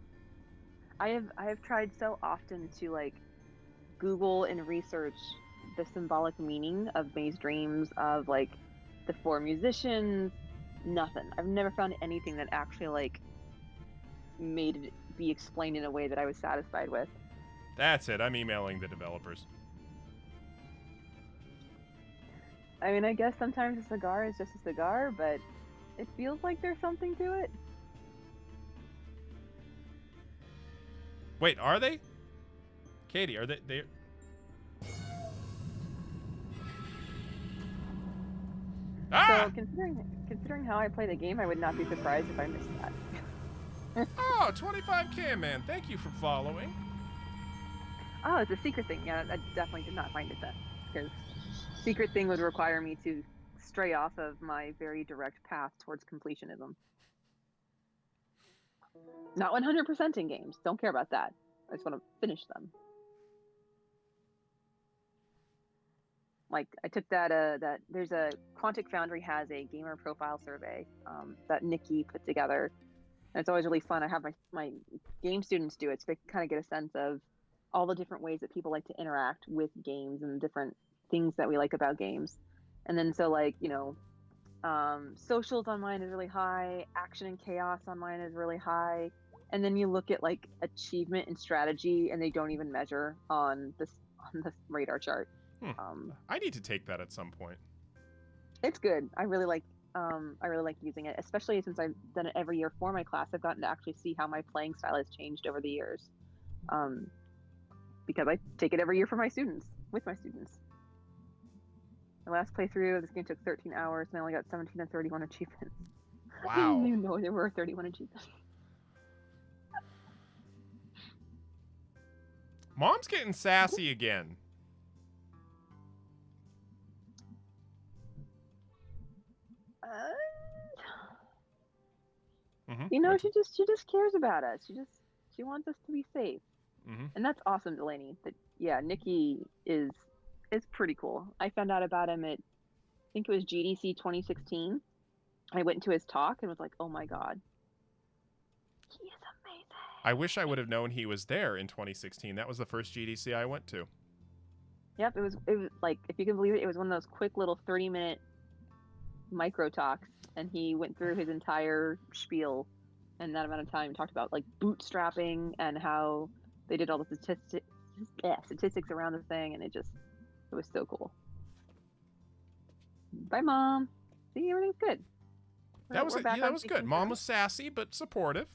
I have tried so often to like Google and research the symbolic meaning of May's dreams, of like the 4 musicians. Nothing. I've never found anything that actually like made it be explained in a way that I was satisfied with. That's it. I'm emailing the developers. I mean, I guess sometimes a cigar is just a cigar, but it feels like there's something to it. Wait, are they? Katie, are they? So considering how I play the game, I would not be surprised if I missed that. Oh, 25K, man. Thank you for following. Oh, it's a secret thing. Yeah, I definitely did not find it then. Because secret thing would require me to stray off of my very direct path towards completionism. Not 100% in games. Don't care about that. I just want to finish them. Like I took that there's a Quantic Foundry has a gamer profile survey that Nikki put together, and it's always really fun. I have my game students do it so they can kind of get a sense of all the different ways that people like to interact with games and different things that we like about games. And then so like, you know, socials on mine is really high, action and chaos on mine is really high, and then you look at like achievement and strategy and they don't even measure on this radar chart. I need to take that at some point. It's good. I really like using it, especially since I've done it every year for my class. I've gotten to actually see how my playing style has changed over the years, because I take it every year for my students, with my students. The last playthrough of this game took 13 hours, and I only got 17 and 31 achievements. Wow. I didn't even know there were 31 achievements. Mom's getting sassy again. You know, she just cares about us. She wants us to be safe, and that's awesome, Delaney. But yeah, Nikki is pretty cool. I found out about him at, I think it was GDC 2016. I went to his talk and was like, oh my god, he is amazing. I wish I would have known he was there in 2016. That was the first GDC I went to. Yep, it was like, if you can believe it, it was one of those quick little 30-minute micro talks, and he went through his entire spiel in that amount of time. Talked about like bootstrapping and how they did all the statistics around the thing, and it was so cool. Bye, Mom. See, everything's good. That was good. Mom was sassy but supportive.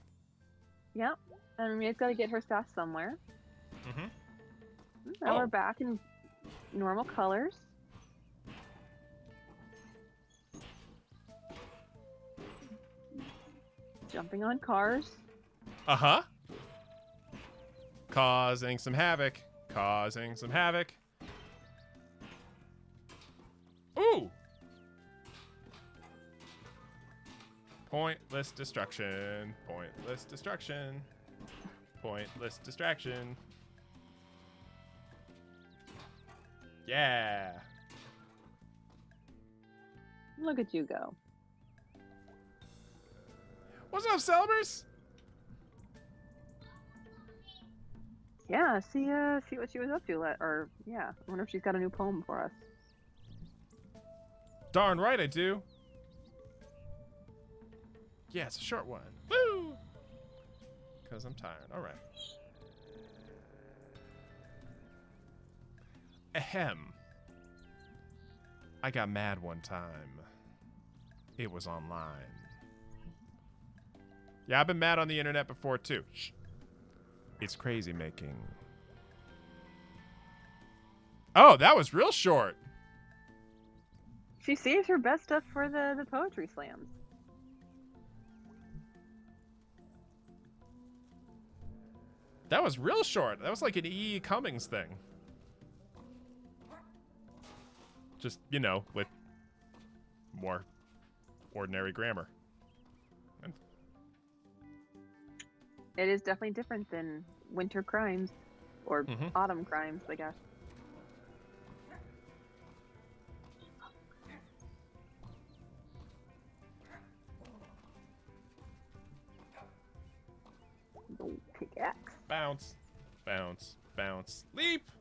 Yep. And Ramia's got to get her sass somewhere. Now we're back in normal colors. Jumping on cars. Causing some havoc. Causing some havoc. Ooh! Pointless destruction. Pointless destruction. Pointless distraction. Yeah. Look at you go. What's up, Celbers? Yeah, see what she was up to. I wonder if she's got a new poem for us. Darn right I do. Yeah, it's a short one. Woo! Because I'm tired. All right. Ahem. I got mad one time. It was online. Yeah, I've been mad on the internet before, too. Shh. It's crazy making. Oh, that was real short. She saves her best stuff for the poetry slams. That was real short. That was like an E. Cummings thing. Just, you know, with more ordinary grammar. It is definitely different than winter crimes, or autumn crimes, I guess. Pickaxe. Bounce, bounce, bounce, leap.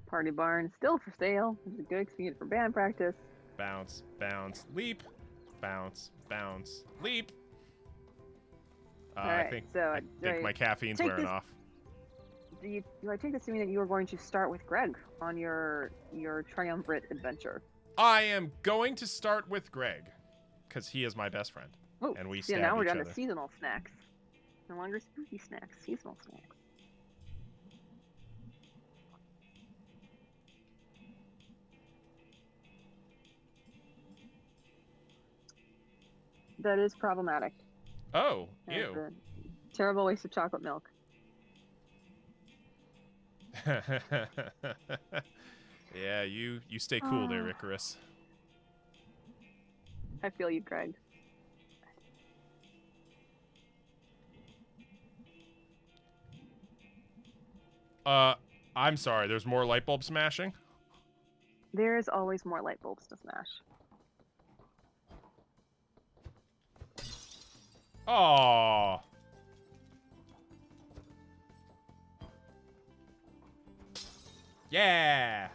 Party barn still for sale. It's a good excuse for band practice. Bounce, bounce, leap. Bounce, bounce, leap. Right, I think my caffeine's wearing off. Do I take this to mean that you are going to start with Greg on your triumvirate adventure? I am going to start with Greg, because he is my best friend. Oh, and we stab now we're each down other. to seasonal snacks. No longer spooky snacks, seasonal snacks. That is problematic. Oh, ew. Terrible waste of chocolate milk. Yeah, you stay cool there, Icarus. I feel you, Greg. I'm sorry. There's more light bulb smashing? There's always more light bulbs to smash. Oh. Yeah.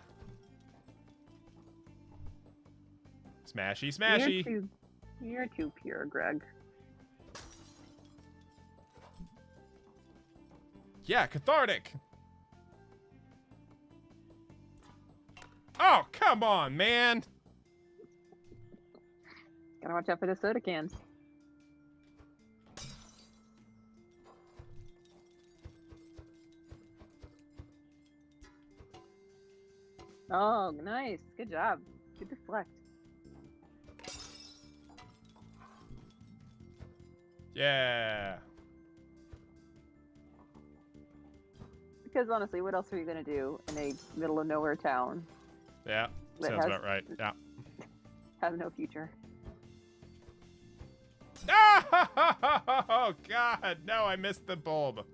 Smashy, smashy. You're too pure, Greg. Yeah, cathartic. Oh, come on, man. Gotta watch out for the soda cans. Oh, nice. Good job. Good deflect. Yeah. Because honestly, what else are you gonna do in a middle of nowhere town? Yeah. That Sounds about right. Yeah. Has no future. Oh, God. No, I missed the bulb.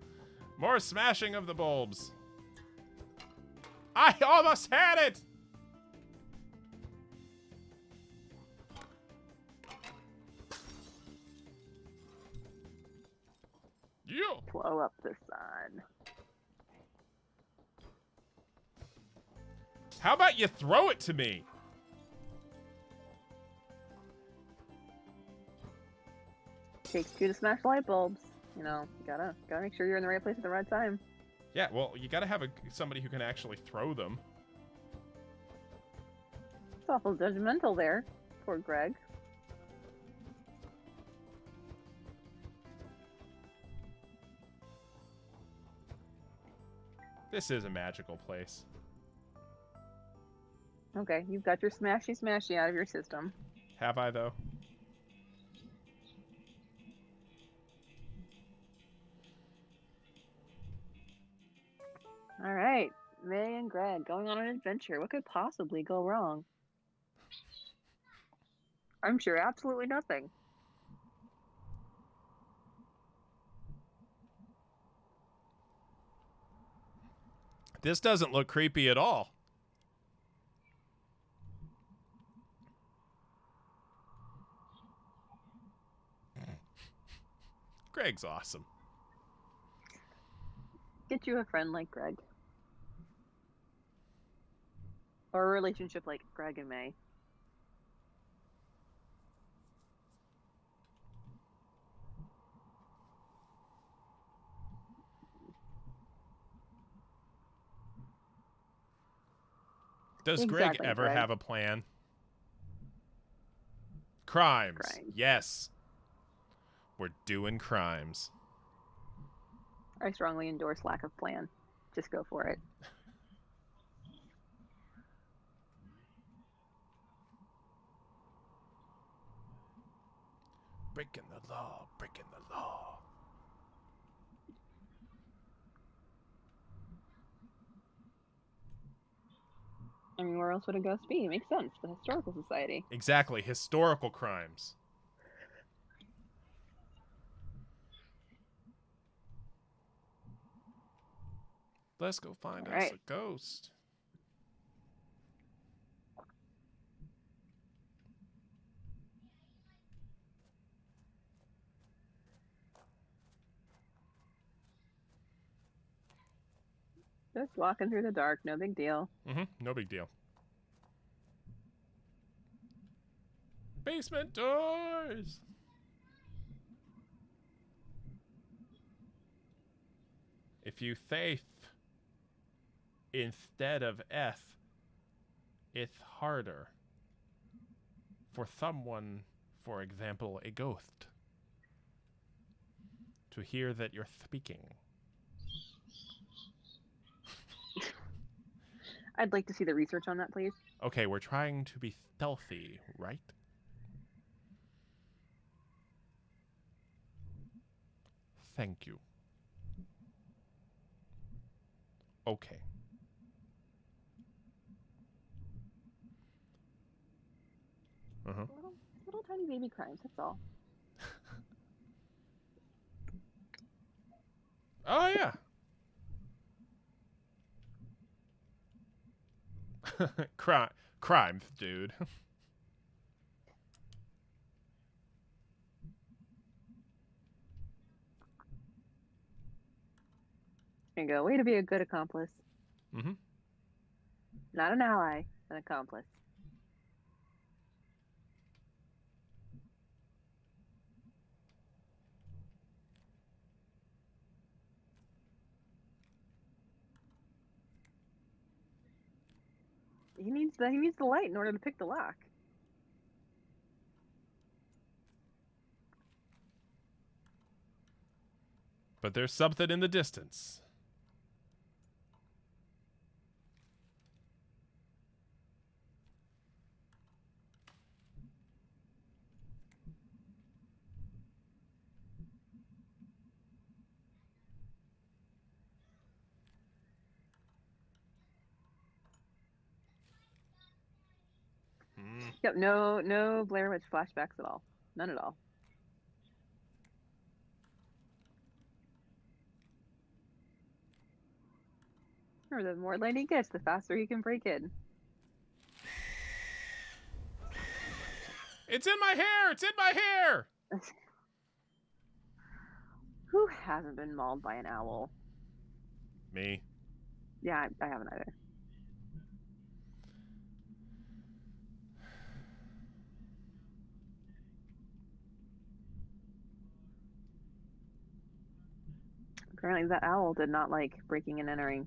More smashing of the bulbs. I almost had it. Yeah. Blow up the sun. How about you throw it to me? Takes two to smash light bulbs. You know, gotta make sure you're in the right place at the right time. Yeah, well, you gotta have somebody who can actually throw them. It's awful judgmental there. Poor Greg. This is a magical place. Okay, you've got your smashy out of your system. Have I, though? All right, May and Greg going on an adventure. What could possibly go wrong? I'm sure absolutely nothing. This doesn't look creepy at all. Greg's awesome. Get you a friend like Greg. Or a relationship like Greg and May. Does Exactly, Greg ever Greg. have a plan? Crimes. Crimes. Yes. We're doing crimes. I strongly endorse lack of plan. Just go for it. Breaking the law, breaking the law. I mean, where else would a ghost be? It makes sense. The Historical Society. Exactly, historical crimes. Let's go find us a ghost. Just walking through the dark, no big deal. No big deal. Basement doors. If you faith instead of F, it's harder for someone, for example, a ghost, to hear that you're speaking. I'd like to see the research on that, please. Okay, we're trying to be stealthy, right? Thank you. Okay. Little tiny baby crimes, that's all. Oh, yeah. Crime, dude. There you go. Way to be a good accomplice. Mm-hmm. Not an ally, an accomplice. He needs the light in order to pick the lock. But there's something in the distance. Yep, no Blair Witch flashbacks at all. None at all. Or the more light he gets, the faster he can break in. It's in my hair! It's in my hair! Who hasn't been mauled by an owl? Me. Yeah, I haven't either. Apparently that owl did not like breaking and entering.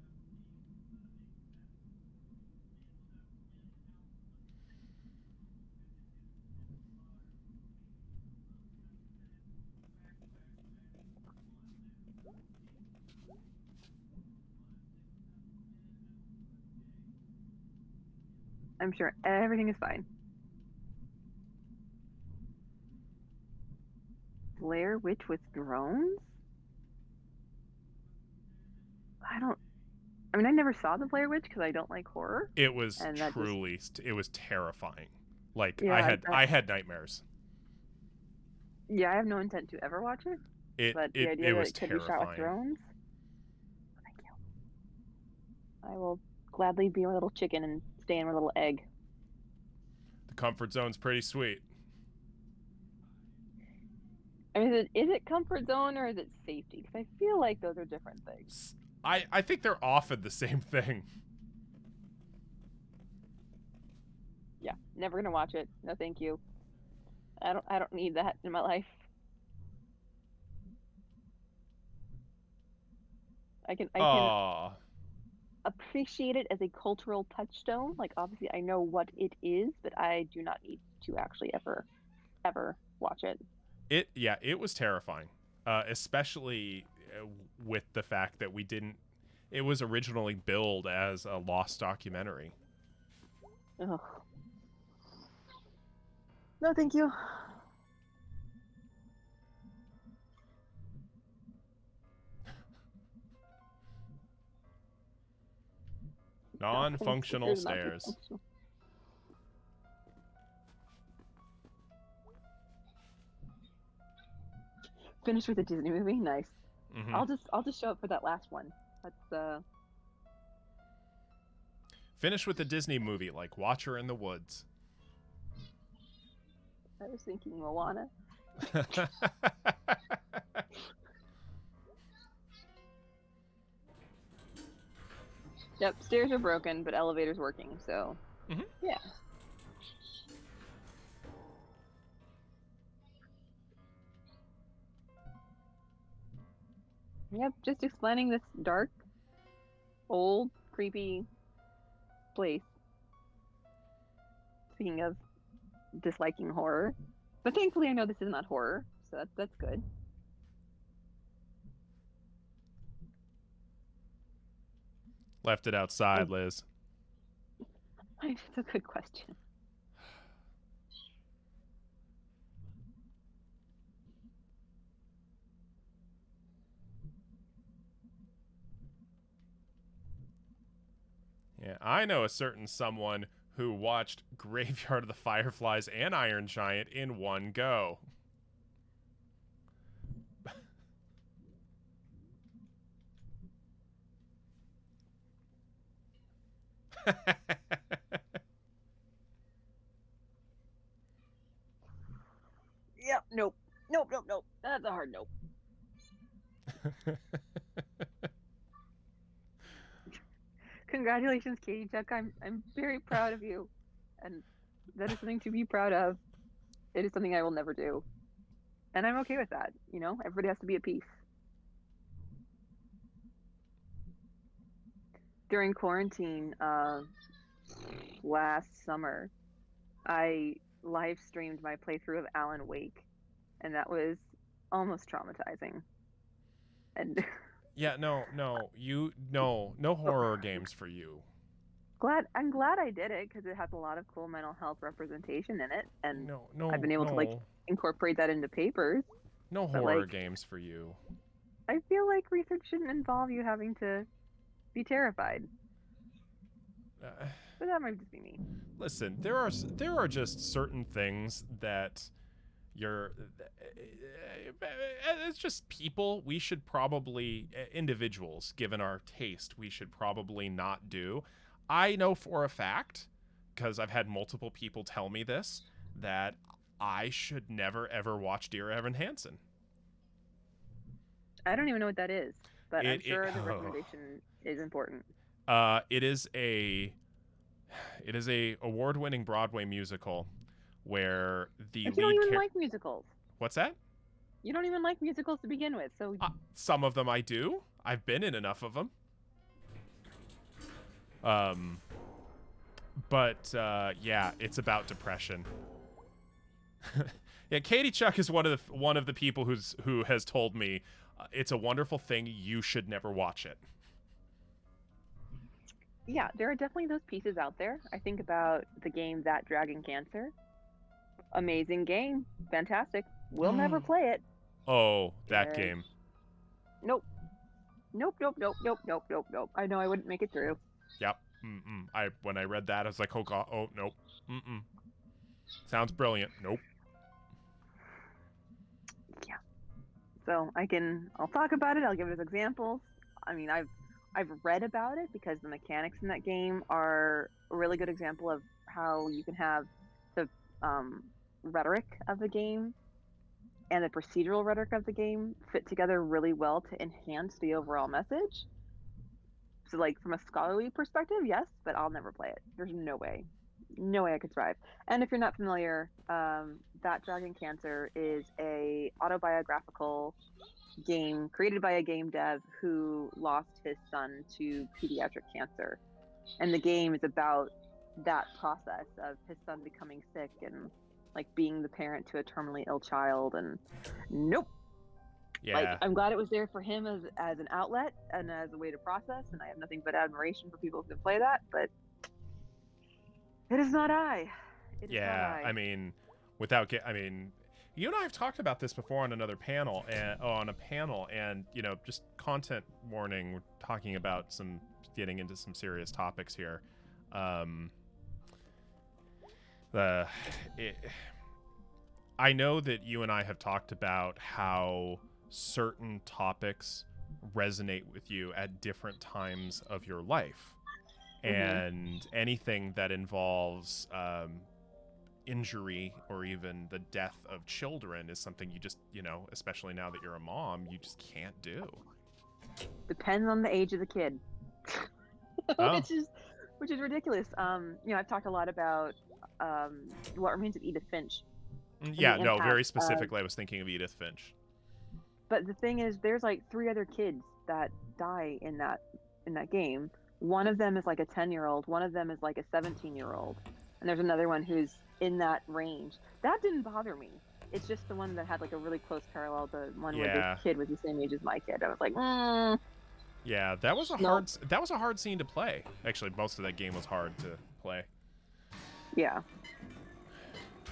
I'm sure everything is fine. Blair Witch with drones? I mean, I never saw the Blair Witch because I don't like horror. It was And truly, it was terrifying. Like, yeah, I had nightmares. Yeah, I have no intent to ever watch it. But the idea that it could be shot with drones? Thank you. I will gladly be a little chicken and stay in a little egg. The comfort zone's pretty sweet. I mean, is it comfort zone or is it safety? Because I feel like those are different things. I think they're often the same thing. Yeah, never gonna watch it. No, thank you. I don't need that in my life. I can appreciate it as a cultural touchstone. Like, obviously, I know what it is, but I do not need to actually ever watch it. It was terrifying, especially with the fact that it was originally billed as a lost documentary. Ugh. No, thank you. Non-functional stairs. Finished with a Disney movie, nice. Mm-hmm. I'll just show up for that last one. That's Finish with a Disney movie like Watcher in the Woods. I was thinking Moana. Yep, stairs are broken, but elevator's working, so yeah. Yep, just explaining this dark, old, creepy place. Speaking of disliking horror. But thankfully I know this is not horror, so that's good. Left it outside, Liz. It's a good question. Yeah, I know a certain someone who watched Graveyard of the Fireflies and Iron Giant in one go. Yeah, nope. Nope, nope, nope. That's a hard nope. Congratulations, Katie Chuck. I'm very proud of you. And that is something to be proud of. It is something I will never do. And I'm okay with that. You know, everybody has to be at peace. During quarantine, last summer, I live streamed my playthrough of Alan Wake, and that was almost traumatizing. And Yeah, no horror games for you. I'm glad I did it because it has a lot of cool mental health representation in it, and I've been able to like incorporate that into papers. No But, horror like, games for you. I feel like research shouldn't involve you having to be terrified. But that might just be me. Listen, there are just certain things that it's just people we should probably, individuals, given our taste, we should probably not do. I know for a fact, because I've had multiple people tell me this, that I should never ever watch Dear Evan Hansen. I don't even know what that is, but I'm sure the recommendation is important. It is a award-winning Broadway musical where the but you don't even like musicals. What's that? You don't even like musicals to begin with, so some of them I do. I've been in enough of them. But yeah, it's about depression. Yeah, Katie Chuck is one of the people who has told me it's a wonderful thing. You should never watch it. Yeah, there are definitely those pieces out there. I think about the game That Dragon Cancer. Amazing game, fantastic. We'll never play it. Oh, that game. Nope. Nope. I know I wouldn't make it through. Yep. When I read that, I was like, oh god, oh nope. Sounds brilliant. Nope. Yeah. So I'll talk about it. I'll give it as examples. I mean, I've read about it because the mechanics in that game are a really good example of how you can have the rhetoric of the game and the procedural rhetoric of the game fit together really well to enhance the overall message. So, like, from a scholarly perspective, yes, but I'll never play it. There's no way I could thrive. And if you're not familiar, That Dragon Cancer is a autobiographical game created by a game dev who lost his son to pediatric cancer. And the game is about that process of his son becoming sick and like being the parent to a terminally ill child. And nope. Yeah. Like, I'm glad it was there for him as an outlet and as a way to process, and I have nothing but admiration for people who can play that, but it is not I. I mean, you and I have talked about this before on another panel, and you know, just content warning. We're talking about getting into some serious topics here. I know that you and I have talked about how certain topics resonate with you at different times of your life, and anything that involves injury or even the death of children is something you just, you know, especially now that you're a mom, you just can't do. Depends on the age of the kid. Oh. which is ridiculous. You know, I've talked a lot about What Remains of Edith Finch. Yeah, no, very specifically, I was thinking of Edith Finch. But the thing is, there's like 3 other kids that die in that game. One of them is like a 10-year-old. One of them is like a 17-year-old. And there's another one who's in that range. That didn't bother me. It's just the one that had like a really close parallel, the one where the kid was the same age as my kid. I was like, Yeah, that was a hard scene to play. Actually, most of that game was hard to play. Yeah.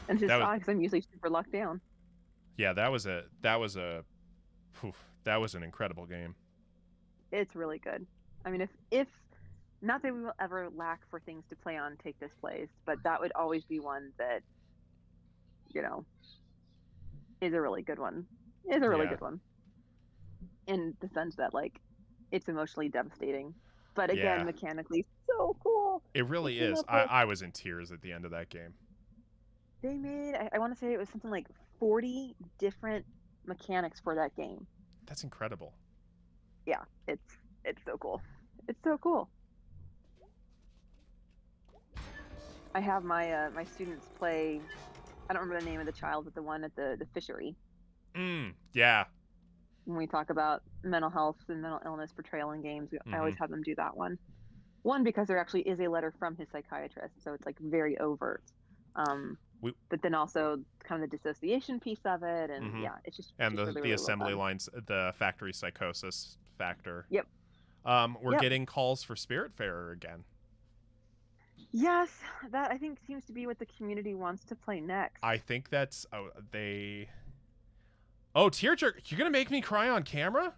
And it's just odd because I'm usually super locked down. Yeah, that was an incredible game. It's really good. I mean, if not that we will ever lack for things to play on Take This Place, but that would always be one that, you know, is a really good one. Is a really Yeah. good one. In the sense that, like, it's emotionally devastating. But again, Yeah. mechanically, so cool. It They really came is. up with, I was in tears at the end of that game. they made, I want to say it was something like 40 different mechanics for that game. That's incredible. Yeah, it's so cool. It's so cool. I have my students play. I don't remember the name of the child, but the one at the fishery. Yeah. When we talk about mental health and mental illness portrayal in games, I always have them do that one. One, because there actually is a letter from his psychiatrist, so it's like very overt. But then also kind of the dissociation piece of it, and yeah, it's just and really, the really well assembly done. lines, the factory psychosis factor. Yep. We're getting calls for Spiritfarer again. Yes, that I think seems to be what the community wants to play next. I think that's they. Oh, Tearjerker, you're gonna make me cry on camera?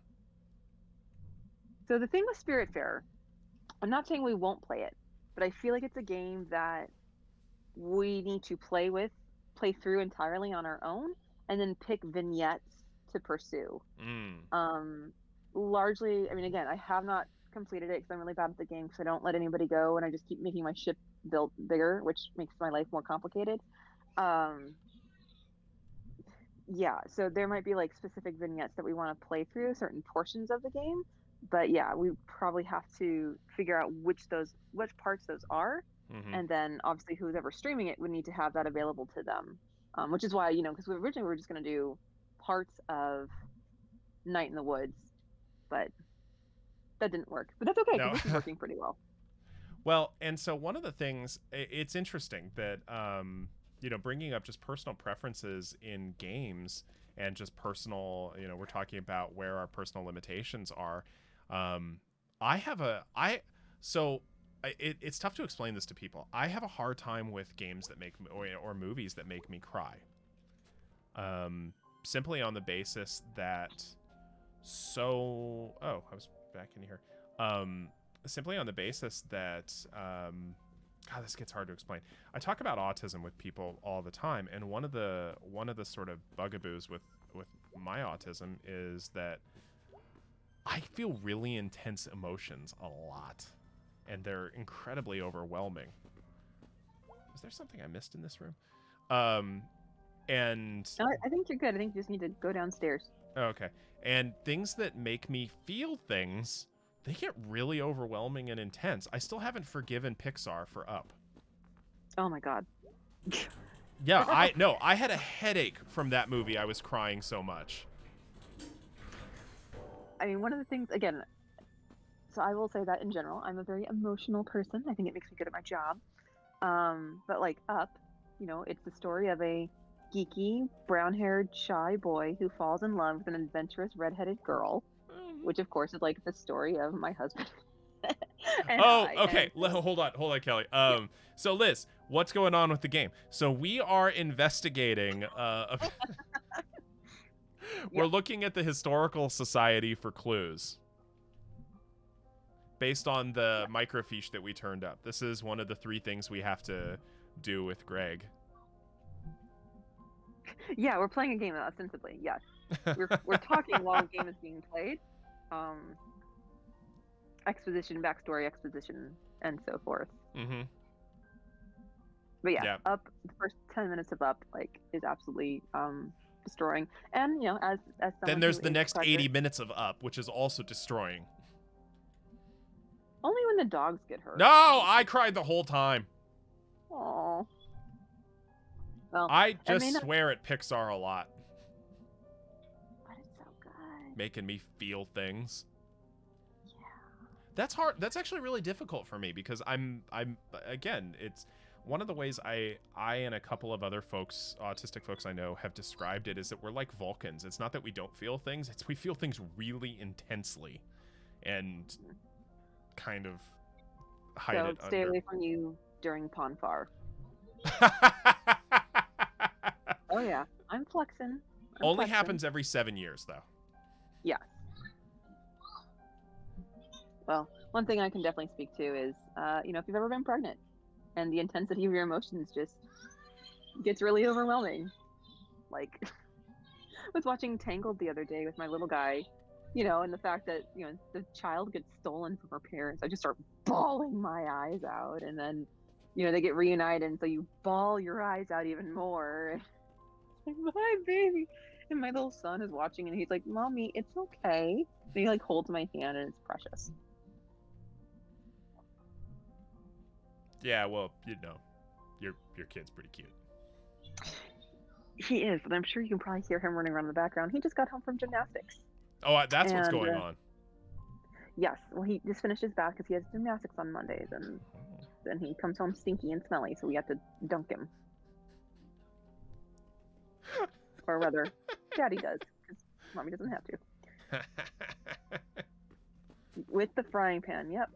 So the thing with Spiritfarer, I'm not saying we won't play it, but I feel like it's a game that we need to play through entirely on our own, and then pick vignettes to pursue. Largely, I mean, again, I have not completed it because I'm really bad at the game because I don't let anybody go and I just keep making my ship built bigger, which makes my life more complicated. Yeah, so there might be like specific vignettes that we want to play through certain portions of the game, but yeah, we probably have to figure out which parts those are, and then obviously who's ever streaming it would need to have that available to them, which is why, because originally we were just going to do parts of Night in the Woods, but that didn't work. But that's okay, because No. this is working pretty well. Well, and so one of the things, it's interesting that bringing up just personal preferences in games and just personal, we're talking about where our personal limitations are. It's tough to explain this to people. I have a hard time with games that make or movies that make me cry. Simply on the basis that I was back in here. Simply on the basis that God, this gets hard to explain. I talk about autism with people all the time, and one of the sort of bugaboos with my autism is that I feel really intense emotions a lot, and they're incredibly overwhelming. Is there something I missed in this room? And I think you're good. I think you just need to go downstairs. Okay. And things that make me feel things, they get really overwhelming and intense. I still haven't forgiven Pixar for Up. Oh my God. Yeah, I had a headache from that movie. I was crying so much. I mean, one of the things, again, so I will say that in general, I'm a very emotional person. I think it makes me good at my job. But like Up, it's the story of a geeky, brown-haired, shy boy who falls in love with an adventurous redheaded girl, which of course is like the story of my husband. Okay. Hold on, Kelly. So Liz, what's going on with the game? So we are investigating. We're looking at the Historical Society for clues based on the microfiche that we turned up. This is one of the 3 things we have to do with Greg. Yeah, we're playing a game ostensibly. Yes, we're talking while the game is being played. Exposition, backstory, exposition, and so forth. But yeah, Up, the first 10 minutes of Up is absolutely destroying. And as then there's the next 80 minutes of Up, which is also destroying. Only when the dogs get hurt. No, I cried the whole time. Aww. Well, I just swear at Pixar a lot. But it's so good. Making me feel things. Yeah. That's hard. That's actually really difficult for me because I'm again, it's one of the ways I and a couple of other folks, autistic folks I know, have described it is that we're like Vulcans. It's not that we don't feel things, it's we feel things really intensely and kind of hide it stay away from you during Ponfar. Oh yeah, I'm flexing. Only happens every 7 years, though. Yeah. Well, One thing I can definitely speak to is, if you've ever been pregnant and the intensity of your emotions just gets really overwhelming. Like, I was watching Tangled the other day with my little guy, and the fact that, the child gets stolen from her parents. I just start bawling my eyes out. And then, they get reunited. And so you bawl your eyes out even more. Like, my baby. And my little son is watching and he's like, Mommy, it's okay. And he like holds my hand and it's precious. Yeah, well, your kid's pretty cute. He is, but I'm sure you can probably hear him running around in the background. He just got home from gymnastics. Oh, that's what's going on. Yes. Well, he just finished his bath because he has gymnastics on Mondays, and then he comes home stinky and smelly, so we have to dunk him. Or rather, Daddy does, because Mommy doesn't have to. With the frying pan, yep.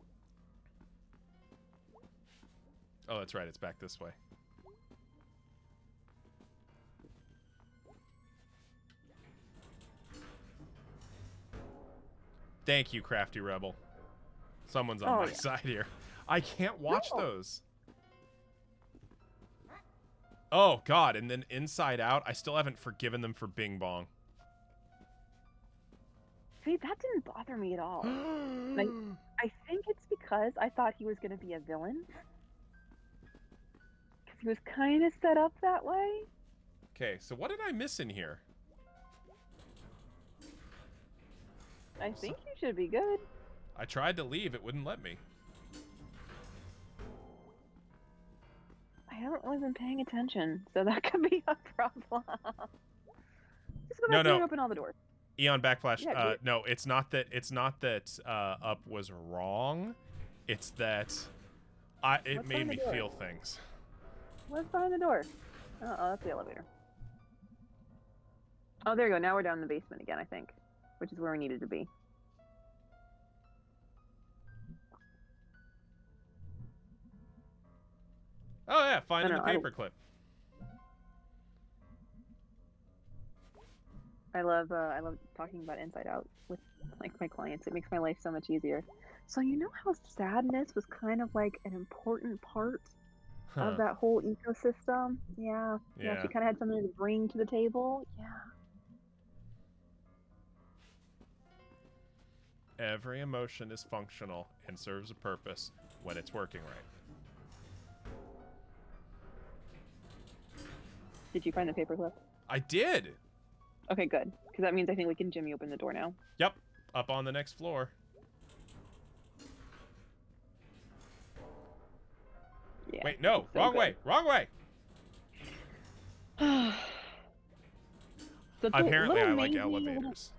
Oh, that's right. It's back this way. Thank you, Crafty Rebel. Someone's on my side here. I can't watch those. Oh, God. And then Inside Out, I still haven't forgiven them for Bing Bong. See, that didn't bother me at all. I think it's because I thought he was going to be a villain. Because he was kind of set up that way. Okay, so what did I miss in here? I think you should be good. I tried to leave. It wouldn't let me. I haven't really been paying attention, so that could be a problem. Just go back and open all the doors. Eon Backflash. Yeah, no, it's not that up was wrong. It's that it made me feel things. What's behind the door? Oh, that's the elevator. Oh, there you go. Now we're down in the basement again, I think. Which is where we needed to be. Oh yeah, finding the paperclip. I love talking about Inside Out with like my clients. It makes my life so much easier. So you know how sadness was kind of like an important part of that whole ecosystem? Yeah. She kind of had something to bring to the table. Yeah. Every emotion is functional and serves a purpose when it's working right. Did you find the paperclip? I did. Okay, good. Because that means I think we can Jimmy open the door now. Yep. Up on the next floor. Yeah. Wait, no. Wrong way. Wrong way. So apparently I like elevators.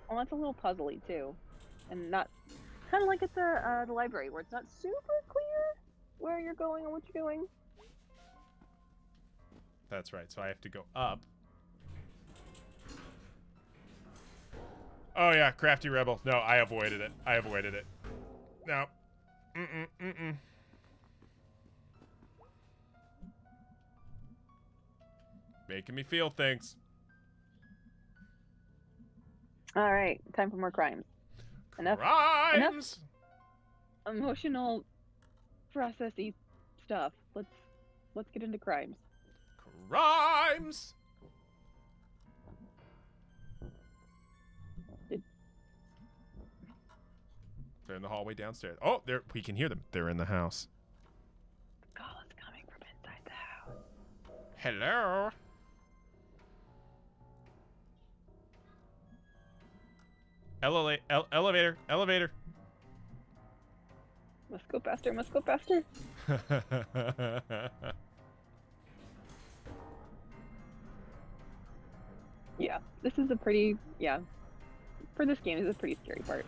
Well, that's a little puzzly too. And not kind of like at the library where it's not super clear where you're going or what you're doing. That's right. So I have to go up. Oh yeah, Crafty Rebel. No, I avoided it. I avoided it. No. Making me feel things. All right, time for more crimes. Enough emotional processy stuff. Let's get into crimes. Crimes. They're in the hallway downstairs. Oh, we can hear them. They're in the house. The call is coming from inside the house. Hello. Elevator. Elevator. Must go faster. Must go faster. Yeah, this is a pretty, for this game, this is a pretty scary part.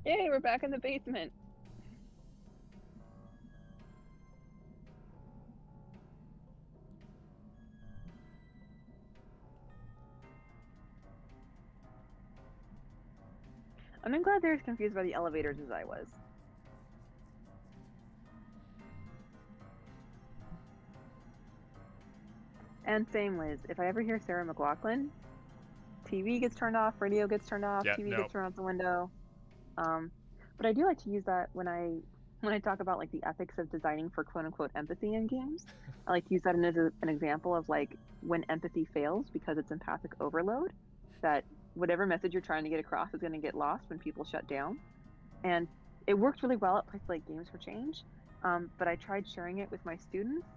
Yay, we're back in the basement. I'm glad they're as confused by the elevators as I was. And same, Liz. If I ever hear Sarah McLachlan, TV gets turned off, radio gets turned off, Yeah, TV no. gets turned out the window. But I do like to use that when I talk about like the ethics of designing for quote unquote empathy in games. I like to use that as an example of like when empathy fails because it's empathic overload, that whatever message you're trying to get across is going to get lost when people shut down. And it worked really well at places like Games for Change. But I tried sharing it with my students,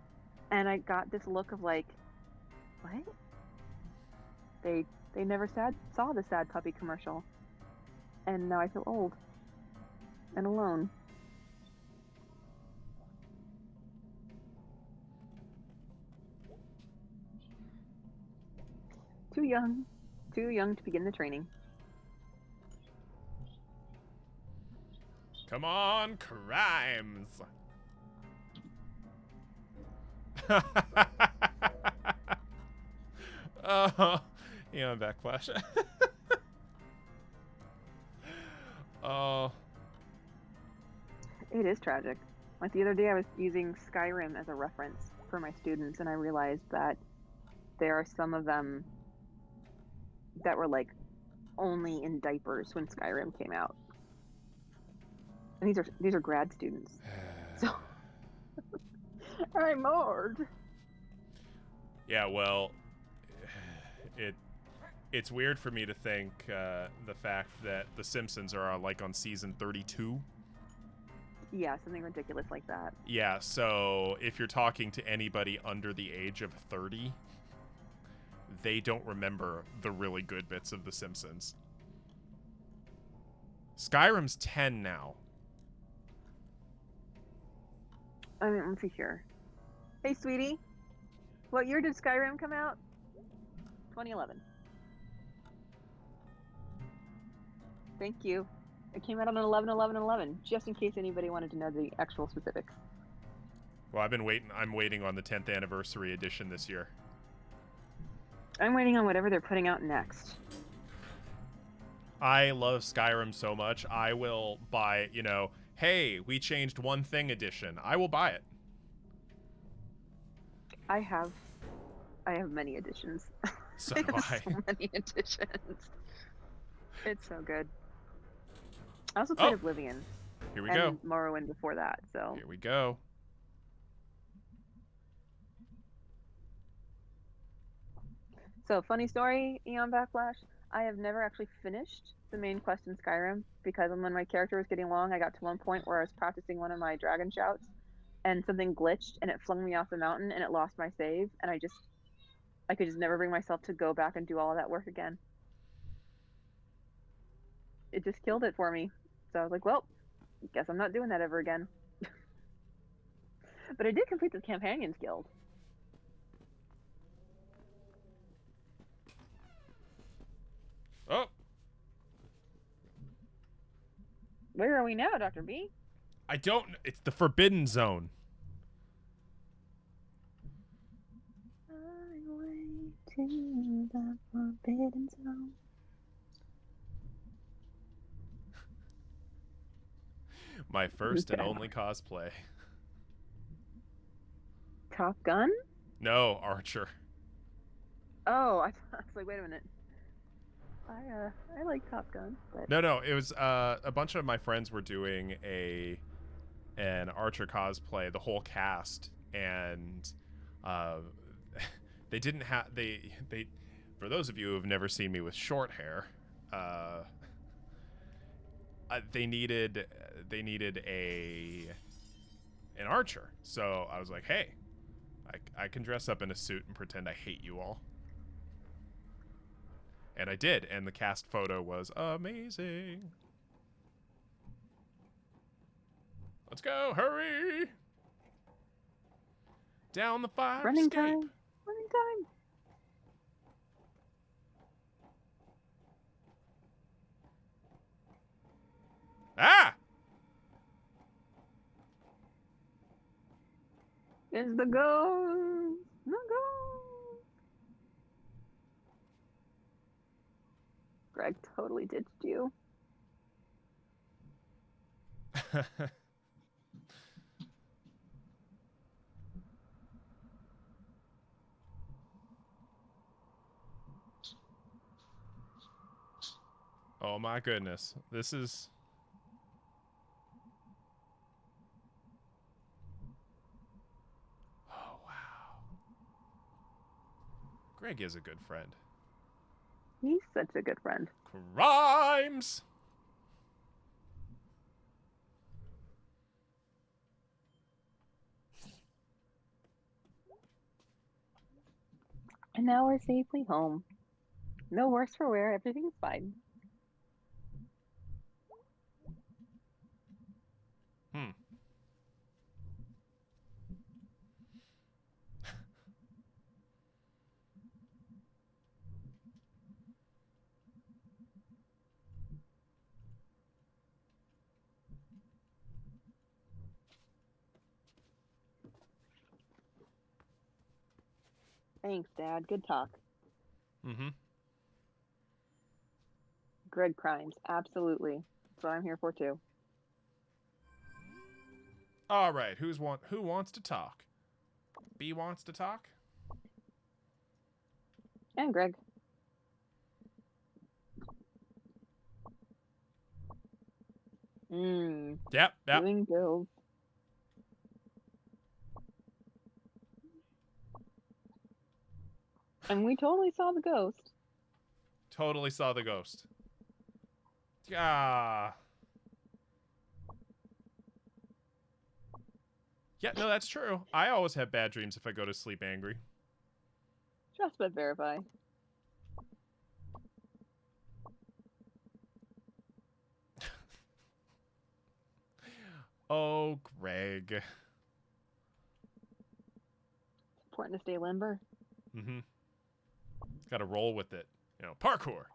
and I got this look of like, what? They never saw the sad puppy commercial, and now I feel old and alone. Too young to begin the training. Come on, crimes. Oh, yeah, backflash. Oh. It is tragic. Like the other day, I was using Skyrim as a reference for my students, and I realized that there are some of them that were like only in diapers when Skyrim came out, and these are grad students. So I'm bored. Yeah, well, it's weird for me to think the fact that The Simpsons are like on season 32. Yeah, something ridiculous like that. Yeah, so if you're talking to anybody under the age of 30, they don't remember the really good bits of The Simpsons. Skyrim's 10 now. I mean, let's see here. Hey, sweetie. What year did Skyrim come out? 2011. Thank you. It came out on 11/11/11, just in case anybody wanted to know the actual specifics. Well, I'm waiting on the 10th anniversary edition this year. I'm waiting on whatever they're putting out next. I love Skyrim so much, I will buy, hey, we changed one thing edition. I will buy it. I have many editions. So do I. So many editions. It's so good. I also played Oblivion. Here we go. And Morrowind before that, so. Here we go. So, funny story, Eon Backlash. I have never actually finished the main quest in Skyrim because when my character was getting long, I got to one point where I was practicing one of my dragon shouts and something glitched and it flung me off the mountain and it lost my save, and I could just never bring myself to go back and do all of that work again. It just killed it for me. So I was like, well, guess I'm not doing that ever again. But I did complete the Companions Guild. Oh. Where are we now, Dr. B? I don't... It's the Forbidden Zone. Highway to the Forbidden Zone. My first and only cosplay. Top Gun? No, Archer. Oh, I was like, wait a minute. I like Top Gun. But... No, it was a bunch of my friends were doing an Archer cosplay, the whole cast, and they didn't have they for those of you who have never seen me with short hair, they needed an Archer. So I was like, hey, I can dress up in a suit and pretend I hate you all. And I did, and the cast photo was amazing. Let's go, hurry! Down the fire Running escape. time. Running time. Ah! It's the ghost. The ghost. Greg totally ditched you. Oh my goodness. This is... Oh, wow. Greg is a good friend. He's such a good friend. Crimes! And now we're safely home. No worse for wear. Everything's fine. Thanks, Dad. Good talk. Mm-hmm. Greg crimes. Absolutely. That's what I'm here for, too. All right. Who wants to talk? B wants to talk? And Greg. Yep. Doing bills. And we totally saw the ghost. Totally saw the ghost. Ah. Yeah, no, that's true. I always have bad dreams if I go to sleep angry. Trust but verify. Oh, Greg. It's important to stay limber. Mm-hmm. Got to roll with it. You know, parkour.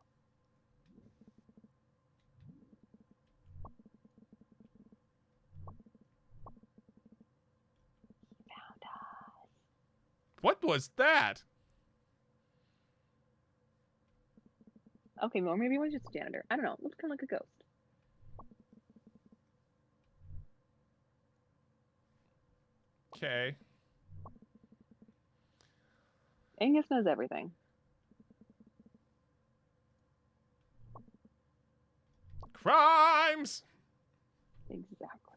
Found us. What was that? Okay, or maybe it was just a janitor. I don't know. It looks kind of like a ghost. Okay. Angus knows everything. Crimes! Exactly.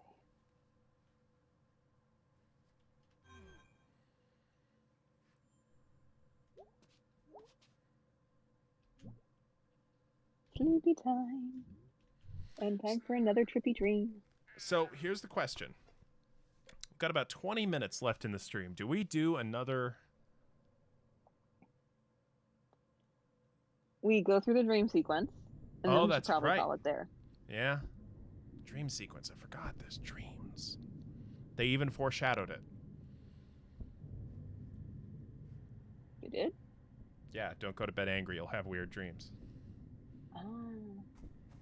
Sleepy time. And time for another trippy dream. So here's the question. We've got about 20 minutes left in the stream. Do we do another... We go through the dream sequence, and then we should probably call it there. Yeah. Dream sequence. I forgot there's dreams. They even foreshadowed it. You did? Yeah, don't go to bed angry. You'll have weird dreams. Oh.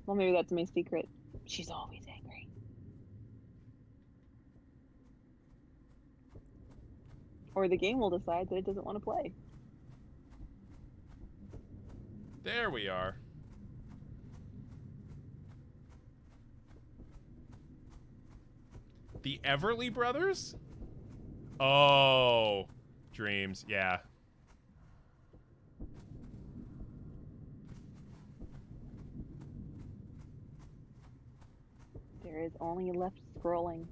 Well, maybe that's my secret. She's always angry. Or the game will decide that it doesn't want to play. There we are. The Everly Brothers? Oh, dreams. Yeah. There is only left scrolling.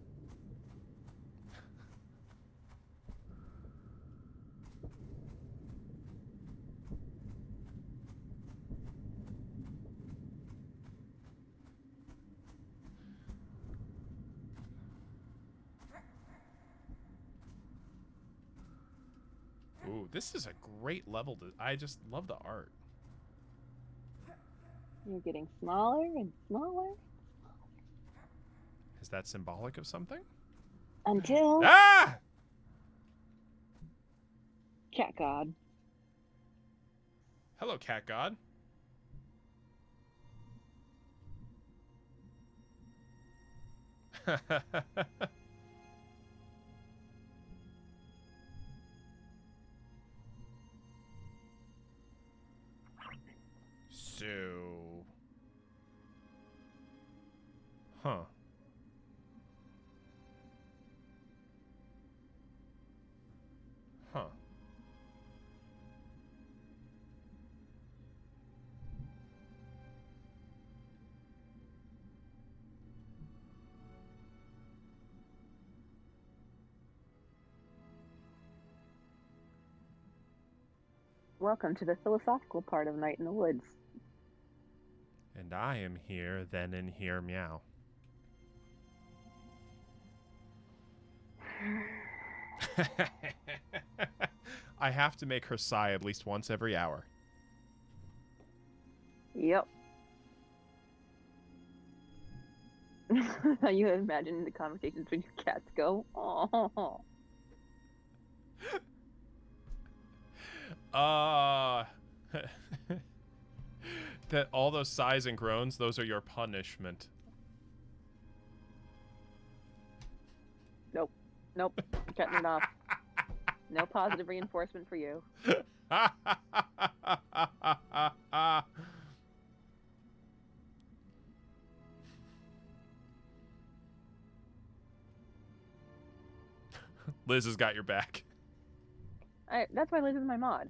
Ooh, this is a great level. I just love the art. You're getting smaller and smaller. Is that symbolic of something? Until... Ah! Cat God. Hello, Cat God. So... Huh. Huh. Welcome to the philosophical part of Night in the Woods. And I am here, then in here, meow. I have to make her sigh at least once every hour. Yep. You imagine the conversations when your cats go, oh. That all those sighs and groans, those are your punishment. Nope. Nope. I'm cutting it off. No positive reinforcement for you. Liz has got your back. That's why Liz is my mod.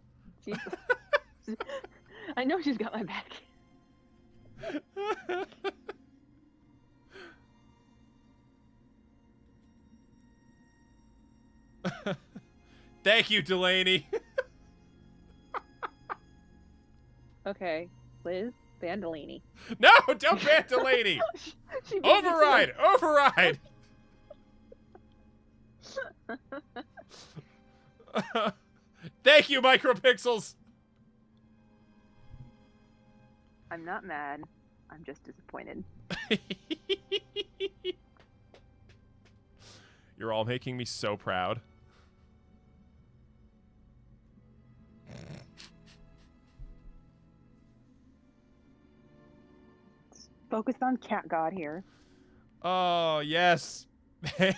I know she's got my back. Thank you, Delaney. Okay, Liz, ban Delaney. No, don't ban Delaney. Override, override. Thank you, Micropixels. I'm not mad. I'm just disappointed. You're all making me so proud. Focused on Cat God here. Oh, yes. The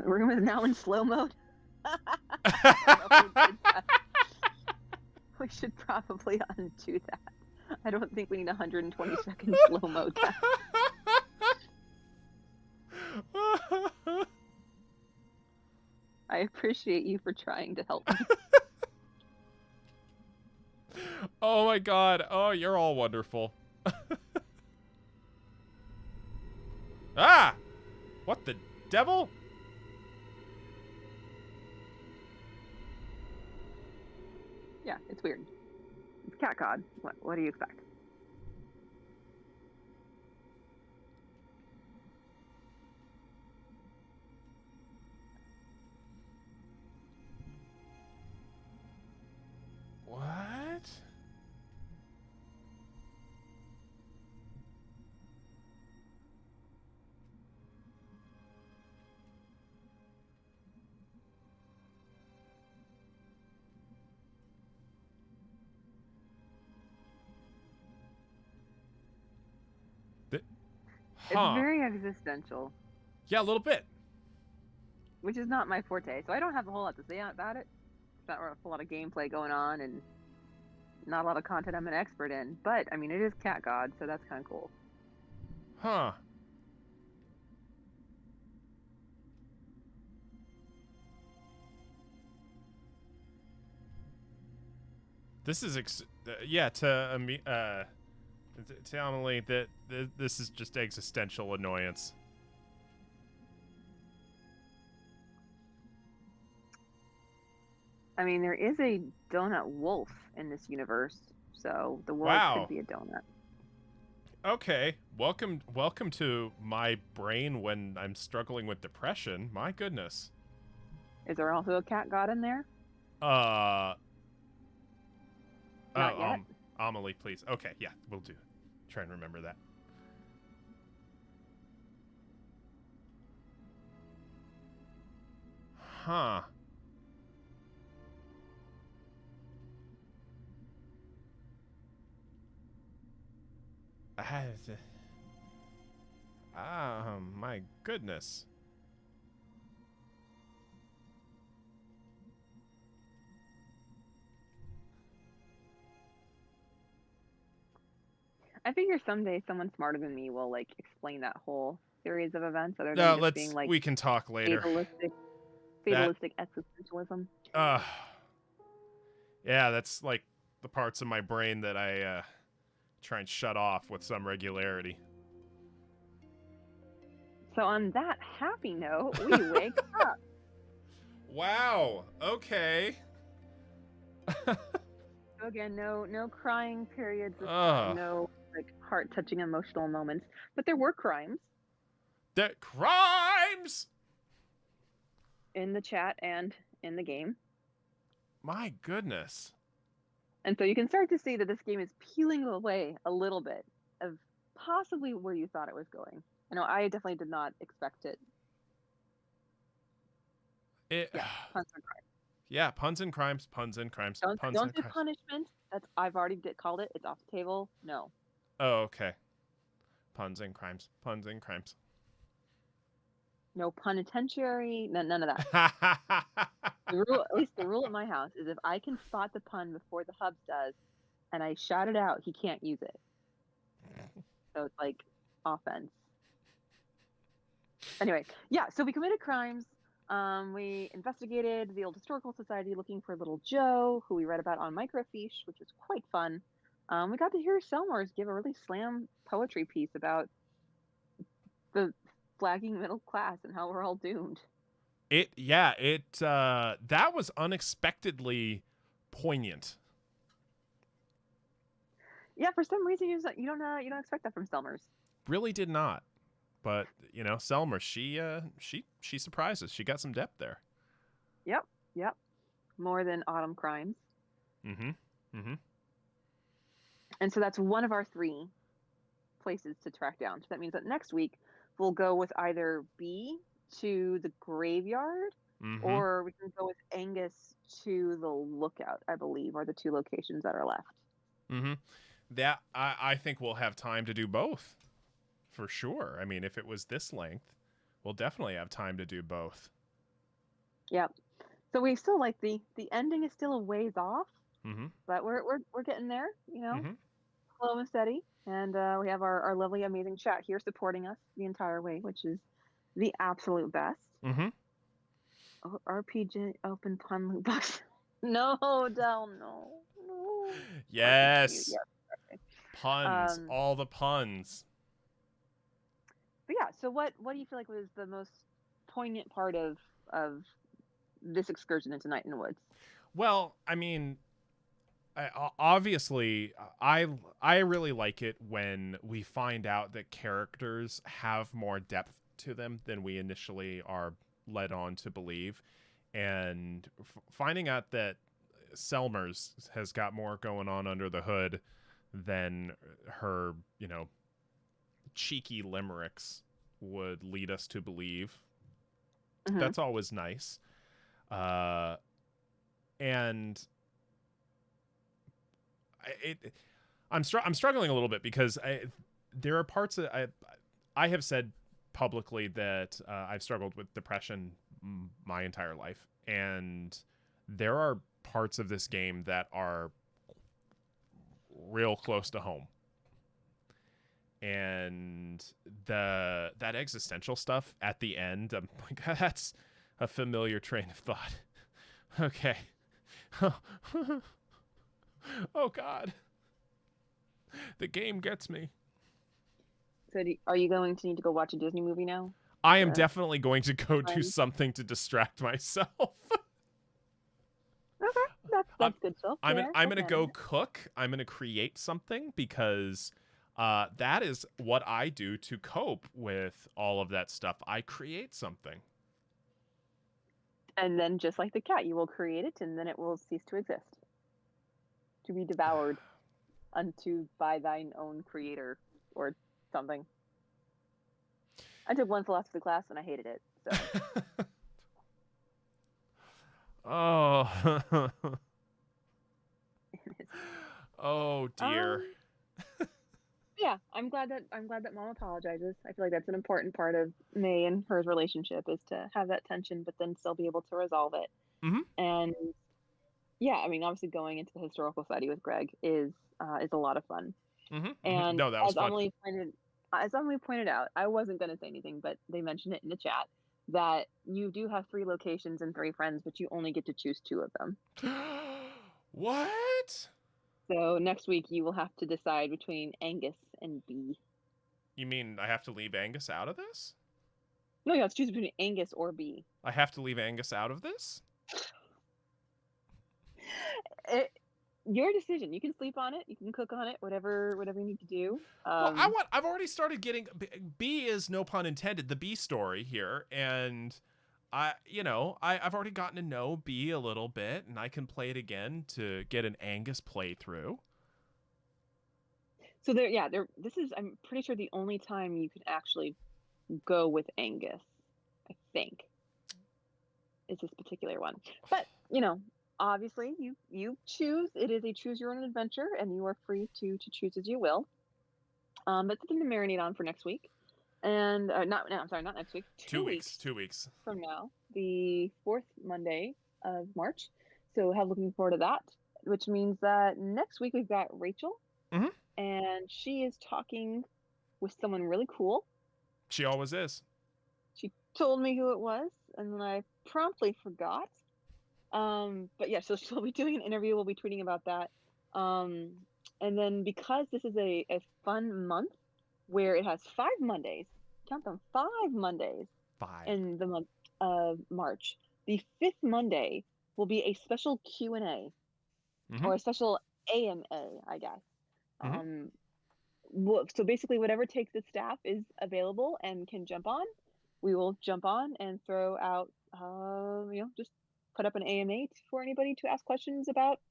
room is now in slow mode. We should probably undo that. I don't think we need 120 second slow mode. I appreciate you for trying to help me. Oh my god. Oh, you're all wonderful. Ah! What the devil? Yeah, it's weird. It's Cat God. What do you expect? What? It's very existential. Yeah, a little bit. Which is not my forte, so I don't have a whole lot to say about it. There's not a whole lot of gameplay going on, and not a lot of content I'm an expert in. But, I mean, it is Cat God, so that's kind of cool. Huh. This is yeah, to Emily, that this is just existential annoyance. I mean, there is a donut wolf in this universe, so the world could be a donut. Okay, welcome to my brain when I'm struggling with depression. My goodness. Is there also a Cat God in there? Not yet? Amelie, please. Okay, yeah, we'll do. Try and remember that. Huh. My goodness. I figure someday someone smarter than me will like explain that whole series of events other than just being like we can talk later. Fatalistic existentialism. Yeah, that's like the parts of my brain that I try and shut off with some regularity. So on that happy note, we wake up. Wow. Okay. So again, no crying periods this time. Ugh. No like heart-touching emotional moments, but there were crimes That crimes. in the chat and in the game. My goodness. And so you can start to see that this game is peeling away a little bit of possibly where you thought it was going. I know I definitely did not expect it. It. Yeah, puns and crimes. Yeah, puns and crimes. Puns and crimes. Puns Don't and do crimes. punishment. That's I've already called it. It's off the table. No. Oh, okay. Puns and crimes. Puns and crimes. No penitentiary. None of that. The rule, at least the rule at my house, is if I can spot the pun before the hubs does, and I shout it out, he can't use it. So it's like offense. Anyway, yeah. So we committed crimes. We investigated the old historical society looking for little Joe, who we read about on microfiche, which was quite fun. We got to hear Selmers give a really slam poetry piece about the flagging middle class and how we're all doomed. That was unexpectedly poignant. Yeah, for some reason you don't expect that from Selmers. Really did not. But, Selmer, she surprises. She got some depth there. Yep. More than Autumn Crimes. Mm-hmm. And so that's one of our 3 places to track down. So that means that next week we'll go with either B to the graveyard, or we can go with Angus to the lookout, I believe, are the 2 locations that are left. Mm-hmm. That I think we'll have time to do both. For sure. I mean, if it was this length, we'll definitely have time to do both. Yep. So we still like the ending is still a ways off, but we're getting there, slow and steady. And we have our lovely, amazing chat here supporting us the entire way, which is the absolute best. RPG open pun loot box. No, Del, no. Yes. Yes. Okay. Puns. All the puns. But yeah, so what do you feel like was the most poignant part of this excursion into Night in the Woods? Well, I mean, obviously, I really like it when we find out that characters have more depth to them than we initially are led on to believe, and finding out that Selmers has got more going on under the hood than her, cheeky limericks would lead us to believe. That's always nice. And I'm struggling a little bit because there are parts that I have said publicly that I've struggled with depression my entire life, and there are parts of this game that are real close to home. And that existential stuff at the end, I'm like, that's a familiar train of thought. Okay. Oh God, the game gets me. So are you going to need to go watch a Disney movie now? I am definitely going to go do something to distract myself. Okay, that's good stuff. I'm gonna go cook. I'm gonna create something because that is what I do to cope with all of that stuff. I create something. And then, just like the cat, you will create it, and then it will cease to exist, to be devoured by thine own creator or something. I took one philosophy class and I hated it. So. Oh. Oh dear. Yeah, I'm glad that Mom apologizes. I feel like that's an important part of May and her relationship, is to have that tension, but then still be able to resolve it. And yeah, I mean, obviously going into the historical society with Greg is a lot of fun. And no, that was fun. As Emily pointed out, I wasn't going to say anything, but they mentioned it in the chat that you do have 3 locations and 3 friends, but you only get to choose 2 of them. What? So next week you will have to decide between Angus and B. You mean I have to leave Angus out of this? No, you have to choose between Angus or B. I have to leave Angus out of this? your decision. You can sleep on it. You can cook on it. Whatever you need to do. Well, I've already started getting B is no pun intended, the B story here, and I've already gotten to know B a little bit, and I can play it again to get an Angus playthrough. So this is, I'm pretty sure, the only time you can actually go with Angus, I think, is this particular one. But, obviously you choose. It is a choose your own adventure, and you are free to choose as you will. But something to marinate on for next week. And not no, I'm sorry, not next week. 2 weeks 2 weeks from now, the fourth Monday of March. So looking forward to that. Which means that next week we've got Rachel, Mm-hmm. and she is talking with someone really cool. She always is. She told me who it was, and then I promptly forgot. But yeah, so she'll be doing an interview. We'll be tweeting about that. And then, because this is a fun month where it has 5 Mondays, count them, 5 Mondays 5. in the month of March. The fifth Monday will be a special Q&A, Mm-hmm. or a special AMA, I guess. Mm-hmm. So basically, whatever takes the staff is available and can jump on, we will jump on and throw out, just put up an AMA for anybody to ask questions about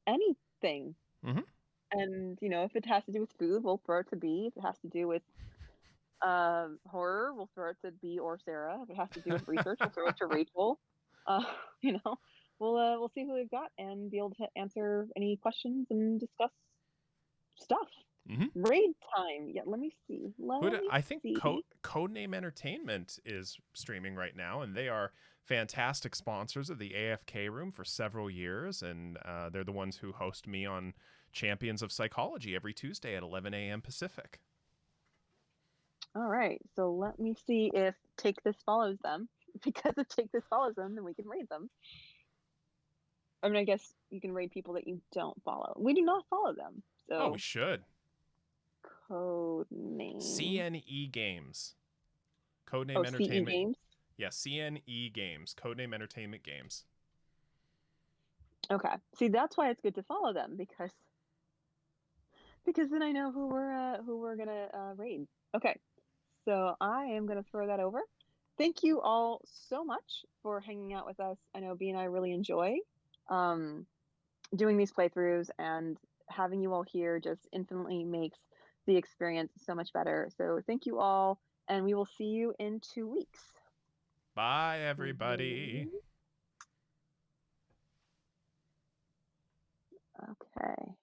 anything. Mm-hmm. And, if it has to do with food, we'll throw it to B. If it has to do with horror, we'll throw it to B or Sarah. If it has to do with research, we'll throw it to Rachel. We'll see who we've got and be able to answer any questions and discuss stuff. Mm-hmm. Raid time. Yeah, let me see. I think Codename Entertainment is streaming right now, and they are fantastic sponsors of the AFK Room for several years, and they're the ones who host me on Champions of Psychology every Tuesday at 11 a.m. Pacific. All right, so let me see if Take This follows them. Because if Take This follows them, then we can raid them. I mean, I guess you can raid people that you don't follow. We do not follow them, so. Oh, we should. Codename. CNE Games. Codename Entertainment. CE Games? Yeah, CNE Games. Codename Entertainment Games. Okay. See, that's why it's good to follow them, because then I know who we're gonna raid. Okay. So I am gonna throw that over. Thank you all so much for hanging out with us. I know B and I really enjoy doing these playthroughs, and having you all here just infinitely makes the experience so much better. So thank you all, and we will see you in 2 weeks. Bye, everybody. Okay.